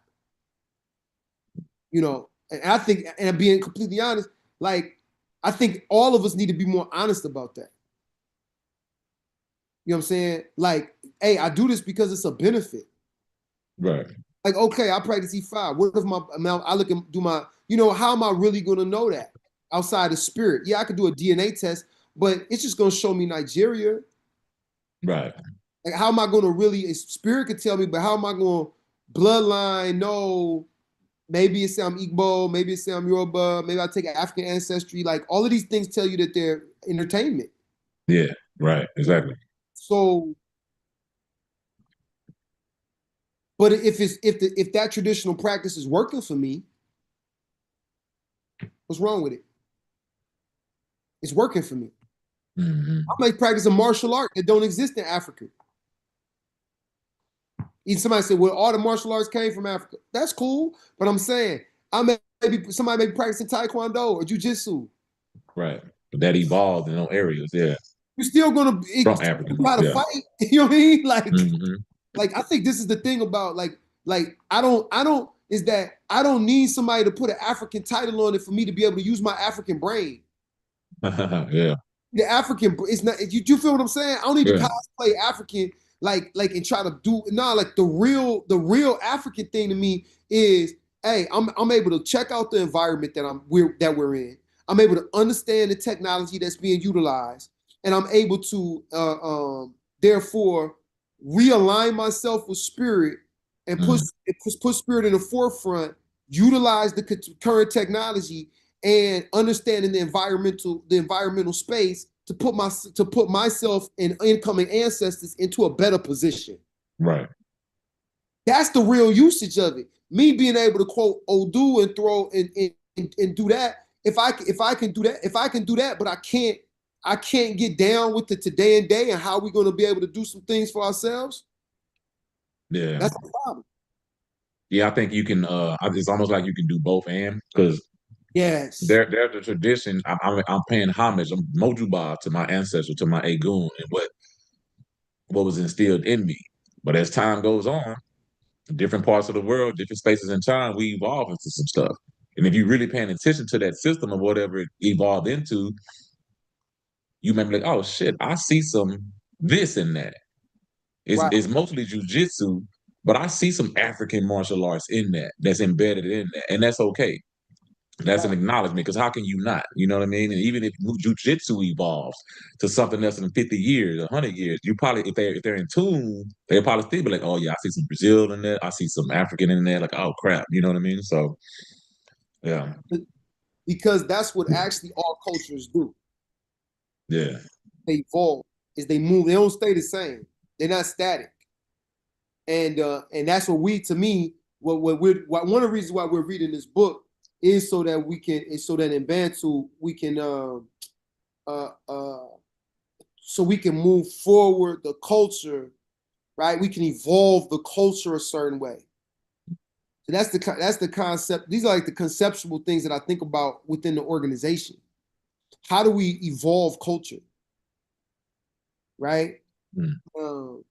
You know, and I think, and being completely honest, like I think all of us need to be more honest about that. You know what I'm saying? Like, hey, I do this because it's a benefit. Right. Like, okay, I practice E5. What if I look and do my, you know, how am I really gonna know that outside of spirit? Yeah, I could do a DNA test, but it's just gonna show me Nigeria. Right. Like, how am I gonna really? Spirit could tell me, but how am I gonna bloodline know? Maybe it's I'm Igbo, maybe it's I'm Yoruba, maybe I take African ancestry. Like all of these things tell you that they're entertainment. Yeah. Right. Exactly. So, but if that traditional practice is working for me, what's wrong with it? It's working for me. I might practice a martial art that don't exist in Africa. Even somebody said, well, all the martial arts came from Africa. That's cool. But I'm saying, somebody may be practicing Taekwondo or Jiu-Jitsu. Right. But that evolved in those areas. Yeah. You're still gonna From Africa. try to Yeah. fight. You know what I mean? Mm-hmm. Like I think this is the thing about I don't is that I don't need somebody to put an African title on it for me to be able to use my African brain. Yeah. The African, it's not. You feel what I'm saying? I don't need to Yeah. cosplay African and try to do like the real African thing to me is, hey, I'm able to check out the environment that we're in. I'm able to understand the technology that's being utilized, and I'm able to therefore realign myself with spirit and put spirit in the forefront, utilize the current technology and understanding the environmental space to put myself and incoming ancestors into a better position. Right. That's the real usage of it. Me being able to quote Odu and throw and do that. If I can do that, but I can't get down with the today and day and how we're going to be able to do some things for ourselves. Yeah. That's the problem. Yeah, I think you can. It's almost like you can do both, and because Yes. there's the tradition. I'm paying homage, I'm mojuba to my ancestor, to my agun, and what was instilled in me. But as time goes on, different parts of the world, different spaces in time, we evolve into some stuff. And if you're really paying attention to that system of whatever it evolved into, you may be like, oh shit, I see some this in that. Right. It's mostly jujitsu, but I see some African martial arts in that that's embedded in that. And that's okay. That's an Right. acknowledgement because how can you not? You know what I mean? And even if jujitsu evolves to something else in 50 years, 100 years, you probably, if they're in tune, they'll probably still be like, oh yeah, I see some Brazil in there. I see some African in there. Like, oh crap. You know what I mean? So, yeah. Because that's what actually all cultures do. Yeah. They evolve, is they move. They don't stay the same. They're not static. And that's what to me, one of the reasons why we're reading this book is so that in Bantu we can uh, uh, so we can move forward the culture, right? We can evolve the culture a certain way. So that's the concept. These are like the conceptual things that I think about within the organization. How do we evolve culture, right? Mm.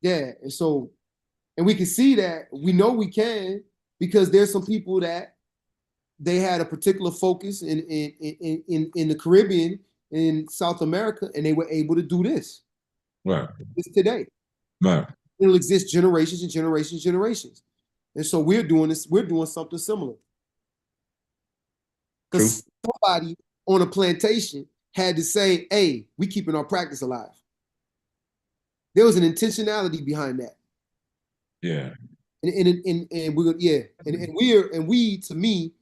Yeah, and we can see that we know we can because there's some people that they had a particular focus in the Caribbean, in South America, and they were able to do this. Right. This today. Right. It'll exist generations and generations and generations. And so we're doing this, we're doing something similar. Because somebody on a plantation had to say, hey, we keeping our practice alive. There was an intentionality behind that. Yeah. And we're yeah, and we to me,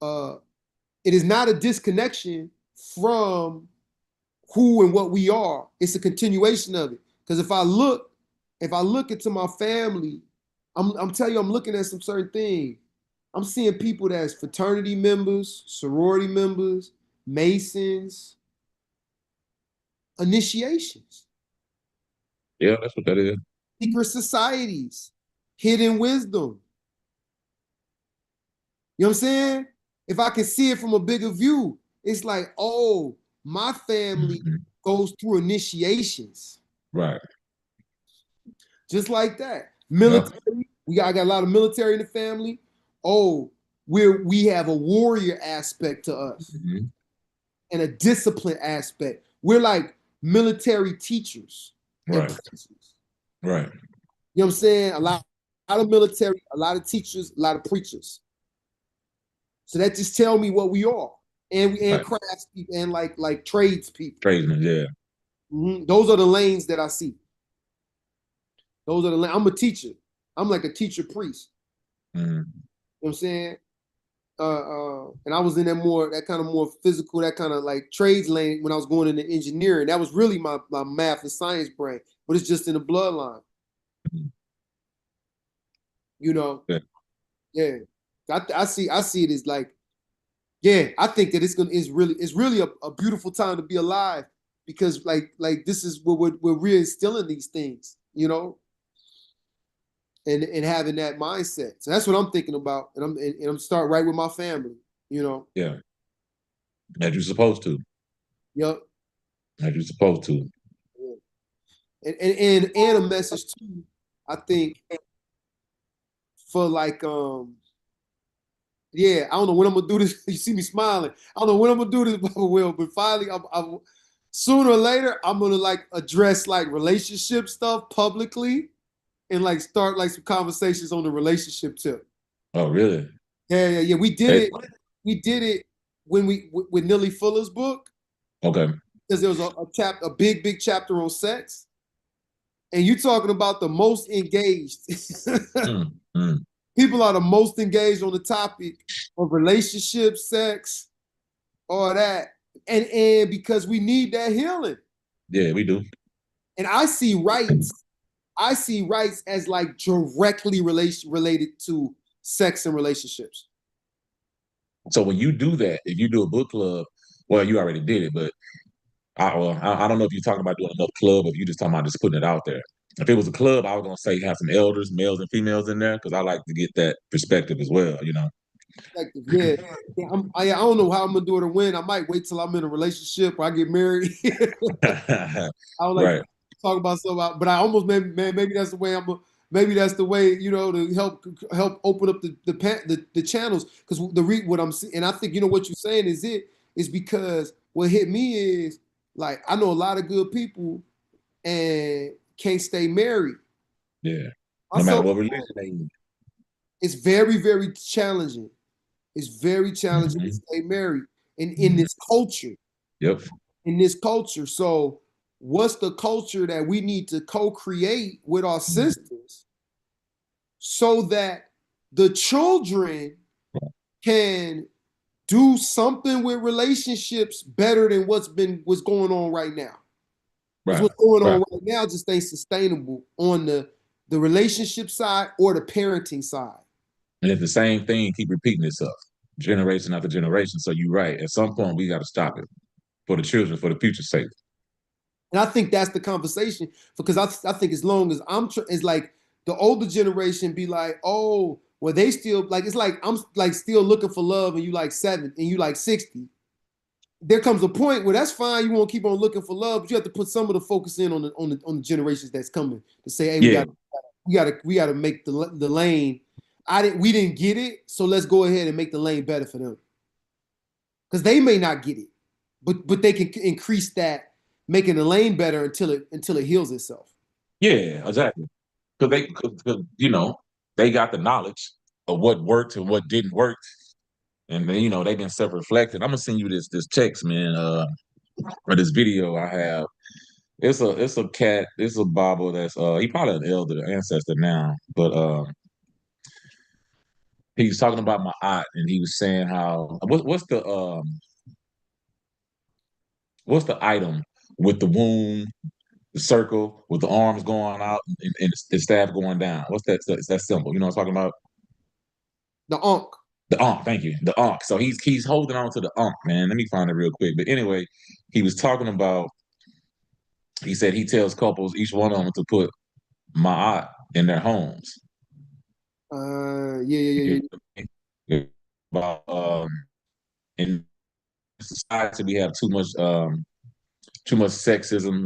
it is not a disconnection from who and what we are. It's a continuation of it. Because if I look into my family, I'm telling you, I'm looking at some certain things. I'm seeing people that's fraternity members, sorority members, Masons, initiations, Yeah, that's what that is. secret societies, hidden wisdom. You know what I'm saying? If I can see it from a bigger view, it's like, oh, my family goes through initiations. Right. Just like that. Military, I got a lot of military in the family. Oh, we have a warrior aspect to us and a discipline aspect. We're like military teachers and Right. preachers. Right. You know what I'm saying? A lot of military, a lot of teachers, a lot of preachers. So that just tell me what we are. And crafts people and like trades people. Tradesmen, yeah. Those are the lanes that I see. Those are the lanes. I'm a teacher. I'm like a teacher priest. You know what I'm saying? And I was in that kind of more physical, that kind of like trades lane when I was going into engineering. That was really my math and science brain, but it's just in the bloodline. You know? Yeah. I see it as like, yeah, I think that it's really a beautiful time to be alive because like this is what we're reinstilling these things, you know, and having that mindset. So that's what I'm thinking about, and I'm start right with my family, you know. Yeah, as you're supposed to. Yep. As you're supposed to. And a message too, I think, for like yeah, I don't know when I'm gonna do this. You see me smiling. I don't know when I'm gonna do this, Baba Will, but finally, I'm sooner or later, I'm gonna like address like relationship stuff publicly and like start like some conversations on the relationship tip. Oh, really? Yeah. We did it. We did it when with Nellie Fuller's book. Okay. Because there was a big chapter on sex. And you talking about the most engaged. People are the most engaged on the topic of relationships, sex, all that. And because we need that healing. Yeah, we do. And I see rights as like directly related to sex and relationships. So when you do that, if you do a book club, well, you already did it, but I don't know if you're talking about doing another club or if you're just talking about just putting it out there. If it was a club, I was gonna say have some elders, males and females in there, because I like to get that perspective as well, you know. Yeah. I don't know how I'm gonna do it or when. I might wait till I'm in a relationship or I get married. I would like to talk about something, but I almost maybe that's the way maybe that's the way, you know, to help open up the channels, because what I'm seeing, and I think, you know, what you're saying is because what hit me is like I know a lot of good people and can't stay married. Yeah. No matter what religion they in. It's very challenging. It's very challenging to stay married in this culture. Yep. In this culture. So what's the culture that we need to co-create with our sisters so that the children can do something with relationships better than what's going on right now? Because what's going on right now just ain't sustainable on the relationship side or the parenting side. And it's the same thing keep repeating itself, generation after generation. So you're right. At some point, we got to stop it for the children, for the future's sake. And I think that's the conversation because I think as long as it's like the older generation be like, oh, well, they still like it's like I'm like still looking for love and you like 7 and you like 60. There comes a point where that's fine. You won't keep on looking for love, but you have to put some of the focus in on the generations that's coming to say, hey, Yeah, we got to make the lane. We didn't get it, so let's go ahead and make the lane better for them because they may not get it, but they can increase that, making the lane better until it heals itself. yeah, exactly. Because cause, they got the knowledge of what worked and what didn't work, and then they've been self-reflecting. I'm gonna send you this text, man, or this video I have. It's a cat. It's a Bible that's he probably an elder ancestor now, but he was talking about my aunt, and he was saying how what's the item with the wound, the circle with the arms going out and the staff going down. What's that? Is that symbol? You know what I'm talking about? The Ankh. The Ankh, thank you. The Ankh. So he's holding on to the Ankh, man. Let me find it real quick. But anyway, he was talking about. He said he tells couples, each one of them, to put ma'at in their homes. Yeah. About in society we have too much sexism,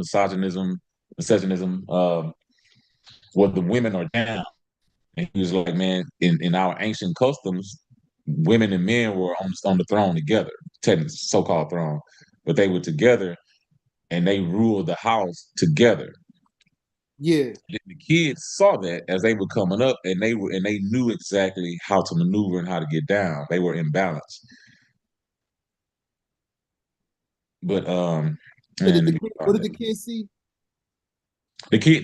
misogynism, where the women are down. And he was like, man, in our ancient customs, women and men were on the throne together, technically so-called throne, but they were together and they ruled the house together. Yeah. The kids saw that as they were coming up, and they knew exactly how to maneuver and how to get down. They were in balance. But and let me What find did it. the kids see? The kid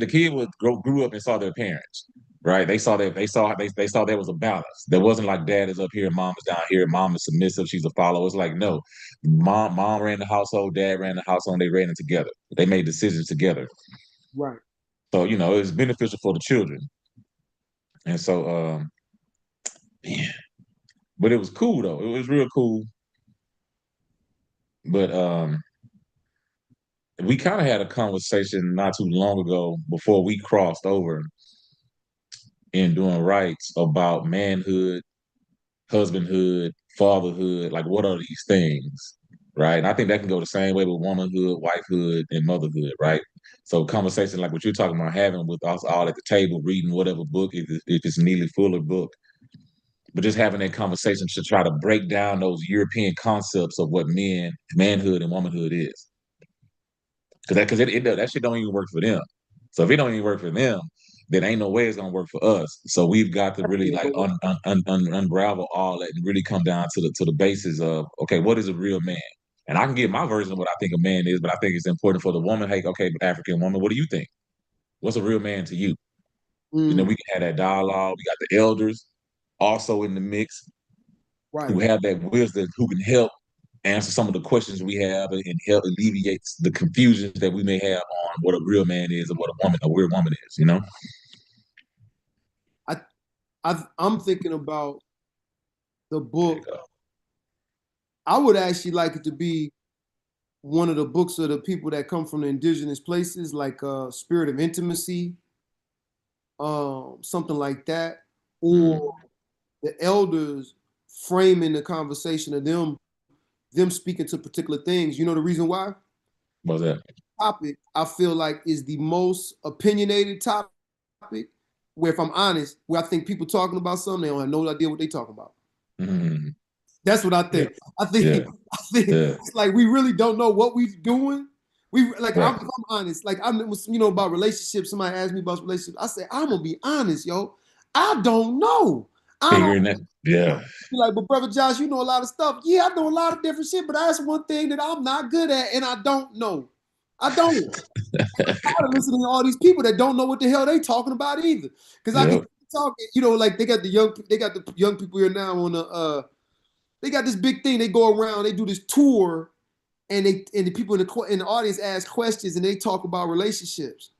grew up and saw their parents, right? They saw there was a balance. There wasn't like dad is up here, mom is down here, mom is submissive, she's a follower. It's like no, mom ran the household, dad ran the household, and they ran it together. They made decisions together. Right. So it was beneficial for the children. And so man, but it was cool though. It was real cool. But we kind of had a conversation not too long ago before we crossed over in doing rights about manhood, husbandhood, fatherhood. Like, what are these things, right? And I think that can go the same way with womanhood, wifehood, and motherhood, right? So, conversation like what you're talking about having with us all at the table, reading whatever book, if it's Neely Fuller book, but just having that conversation to try to break down those European concepts of what manhood, and womanhood is. Because that shit don't even work for them. So if it don't even work for them, then ain't no way it's gonna work for us. So we've got to really like unravel all that and really come down to the basis of okay, what is a real man? And I can give my version of what I think a man is, but I think it's important for the woman. Hey, okay, African woman, what do you think? What's a real man to you? Mm, We can have that dialogue. We got the elders also in the mix who right. have that wisdom, who can help answer some of the questions we have and help alleviate the confusions that we may have on what a real man is and what a real woman is. I I'm thinking about the There you book. go. I would actually like it to be one of the books of the people that come from the indigenous places, like Spirit of Intimacy, something like that, or Mm. the elders framing the conversation of them speaking to particular things. You know the reason why? What's that? Topic I feel like is the most opinionated topic. Where, if I'm honest, where I think people talking about something, they don't have no idea what they talking about. Mm. That's what I Yeah, think. I think yeah, I think yeah. it's like we really don't know what we're doing. We like Right. if I'm honest, like I'm about relationships. Somebody asked me about relationships. I say I'm gonna be honest, yo. I don't know. I don't Figuring that. Yeah. be like, but brother Josh, you know a lot of stuff. Yeah, I know a lot of different shit, but that's one thing that I'm not good at, and I don't know. I don't. I'm listening to all these people that don't know what the hell they talking about either. Because I can Yep. talk, like they got the young people here now on the they got this big thing. They go around, they do this tour, and the people in the audience ask questions and they talk about relationships,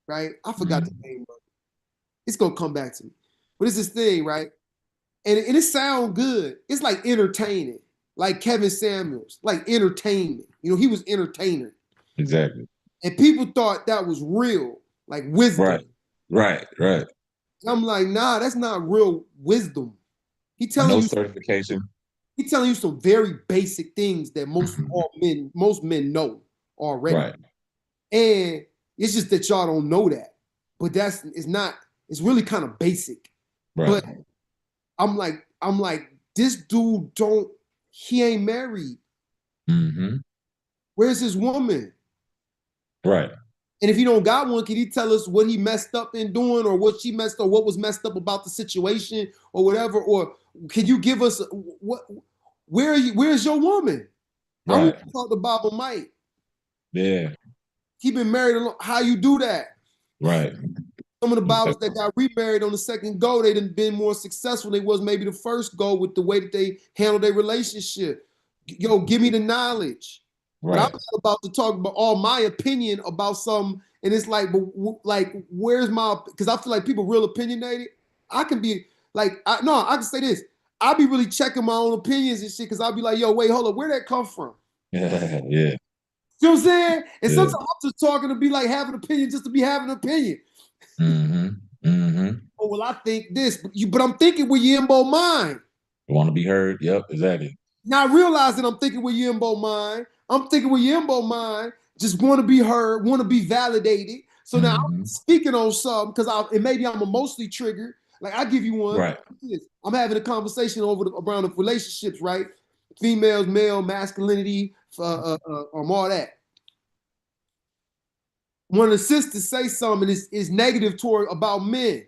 right? I forgot the Mm. name of it. It's gonna come back to me. But it's this thing, right? And it sounds good. It's like entertaining, like Kevin Samuels, like entertainment. He was entertainer. Exactly. And people thought that was real, like wisdom. Right. And I'm like, nah, that's not real wisdom. He telling No you certification. he telling you some very basic things that Mhm. most men know already. Right. And it's just that y'all don't know that. But it's not, it's really kind of basic. Right. But I'm like, this dude he ain't married. Mm-hmm. Where's his woman? Right. And if he don't got one, can he tell us what he messed up in doing, or what she messed up, what was messed up about the situation, or whatever? Or can you give us what? Where are you? Where's your woman? I want Right. to talk to Bob and Mike. Yeah. He been married a long. How you do that? Right. Some of the Bibles that got remarried on the second go, they done been more successful than they was maybe the first go with the way that they handled their relationship. Yo, give me the knowledge. But I'm Right. not about to talk about all my opinion about something, and it's like, but like, where's my? Because I feel like people real opinionated. I can be like, I can say this. I be really checking my own opinions and shit because I'll be like, yo, wait, hold up, where that come from? Yeah. Yeah. You know what I'm saying? And Yeah. sometimes I'm just talking to be like having an opinion just to be having an opinion. Mm-hmm. Mm-hmm. Oh, well, I think this, but I'm thinking with Yimbo mind. You want to be heard? Yep. Exactly. Now I realize that I'm thinking with Yimbo mind. I'm thinking with Yimbo mind, just want to be heard, want to be validated. So now I'm Mm-hmm. speaking on something because and maybe I'm emotionally triggered. Like I give you one. Right. I'm having a conversation around the relationships, right? Females, male, masculinity, all that. When the sisters say something is negative toward about men,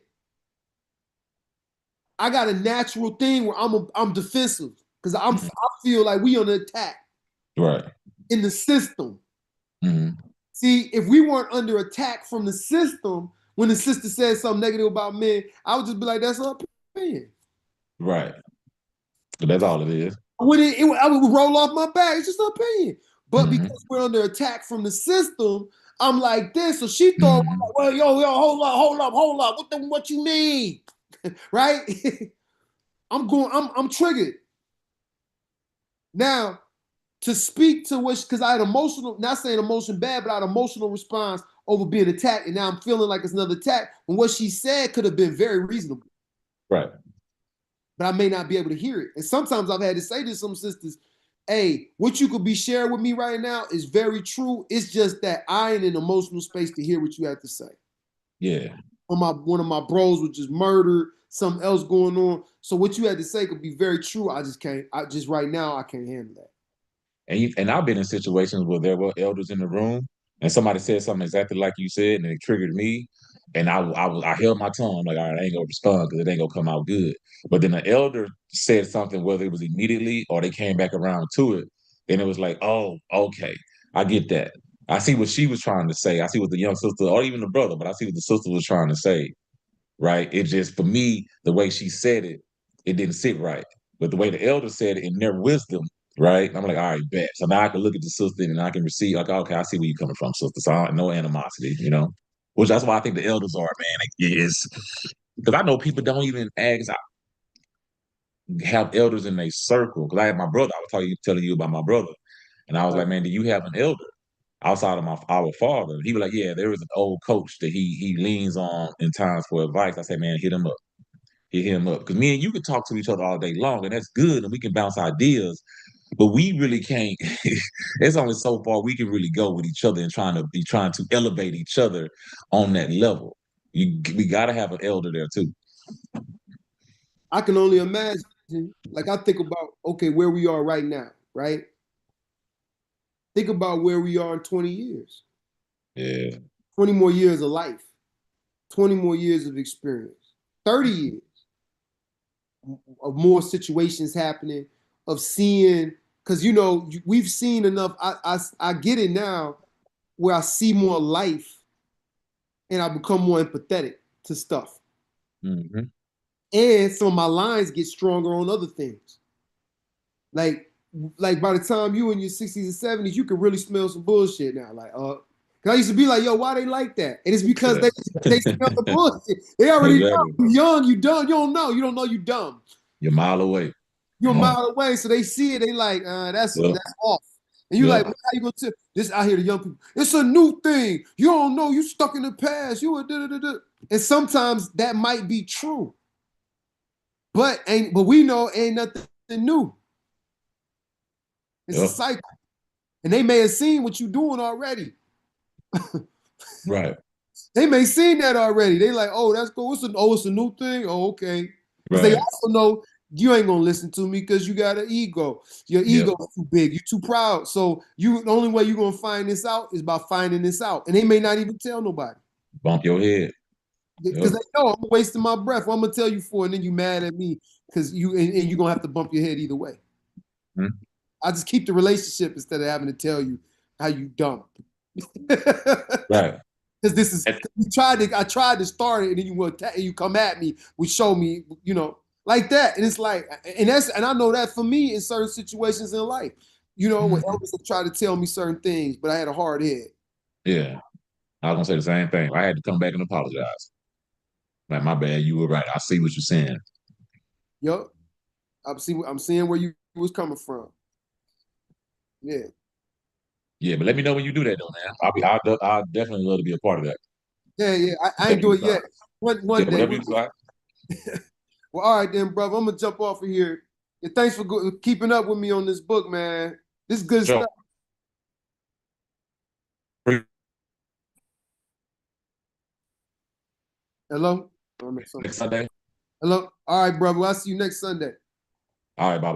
I got a natural thing where I'm defensive because Mm-hmm. I feel like we under attack Right. in the system. Mm-hmm. See, if we weren't under attack from the system, when the sister says something negative about men, I would just be like, "That's her opinion." Right. So that's all it is. I would roll off my back. It's just her opinion. But Mm-hmm. because we're under attack from the system, I'm like this. So she thought, Mm-hmm. well, yo, hold up. What you mean? Right? I'm triggered. Now, to speak to which, because I had emotional, not saying emotion bad, but I had emotional response over being attacked, and now I'm feeling like it's another attack. When what she said could have been very reasonable, Right. but I may not be able to hear it. And sometimes I've had to say to some sisters, "Hey, what you could be sharing with me right now is very true. It's just that I ain't in emotional space to hear what you have to say." Yeah. One of my bros was just murdered, something else going on. So what you had to say could be very true. I just can't. I just right now I can't handle that. And I've been in situations where there were elders in the room, and somebody said something exactly like you said, and it triggered me. And I held my tongue. I'm like, all right, I ain't gonna respond because it ain't gonna come out good. But then the elder said something, whether it was immediately or they came back around to it, then it was like, oh, okay, I get that. I see what she was trying to say. I see what the young sister, or even the brother, but I see what the sister was trying to say. Right? It just, for me, the way she said it, it didn't sit right. But the way the elder said it in their wisdom, right? I'm like, all right, bet. So now I can look at the sister and I can receive, like, okay, I see where you're coming from, sister. So no animosity, you know? Which that's why I think the elders are, man. Is because I know people don't even ask, have elders in their circle. Because I had my brother, I was telling you about my brother. And I was like, man, do you have an elder outside of our father? He was like, yeah, there is an old coach that he leans on in times for advice. I said, man, hit him up. Because me and you can talk to each other all day long, and that's good, and we can bounce ideas, but we really can't. There's only so far we can really go with each other and trying to elevate each other on that level. We got to have an elder there too. I can only imagine. Like I think about, okay, where we are right now, right? Think about where we are in 20 years. Yeah. 20 more years of life, 20 more years of experience, 30 years of more situations happening, of seeing, because we've seen enough. I get it now where I see more life and I become more empathetic to stuff. Mm-hmm. And some of my lines get stronger on other things. Like like by the time you in your 60s and 70s, you can really smell some bullshit now. Like, cause I used to be like, yo, why they like that? And it's because Yeah. they smell the bullshit. They already know. Exactly. You young, you dumb, you don't know. You don't know you dumb. You're a mile away. You're a mile away. So they see it, they like, Yeah. that's off. And you Yep. like, how you gonna tell this out here to young people? It's a new thing. You don't know. You stuck in the past. You a da-da-da-da. And sometimes that might be true, but we know ain't nothing new. It's a Yep. cycle, and they may have seen what you're doing already. Right. They may seen that already. They like, oh, that's cool. It's a new thing. Oh, okay. Because they Right. also know you ain't gonna listen to me because you got an ego. Your ego Yep. is too big. You're too proud. So the only way you're gonna find this out is by finding this out. And they may not even tell nobody. Bump your head. Because Yep. they know I'm wasting my breath. What I'm gonna tell you for, and then you mad at me because you're gonna have to bump your head either way. Hmm. I just keep the relationship instead of having to tell you how you dumb. Right. Because this is I tried to start it, and then you come at me, show me, like that. And it's like, and I know that for me in certain situations in life, where elders have tried to tell me certain things, but I had a hard head. Yeah. I was gonna say the same thing. I had to come back and apologize. Like, my bad, you were right. I see what you're saying. Yup. I'm seeing where you was coming from. Yeah. Yeah, but let me know when you do that though, man. I'll definitely love to be a part of that. Yeah. I ain't Whatever do you it decide. yet. One Yeah, day. whatever you decide. Well, all right then, brother. I'm gonna jump off of here. And thanks for keeping up with me on this book, man. This is good Sure. stuff. Hello? Oh, no, Next Sunday. hello? All right, brother. I'll see you next Sunday. All right, Bob.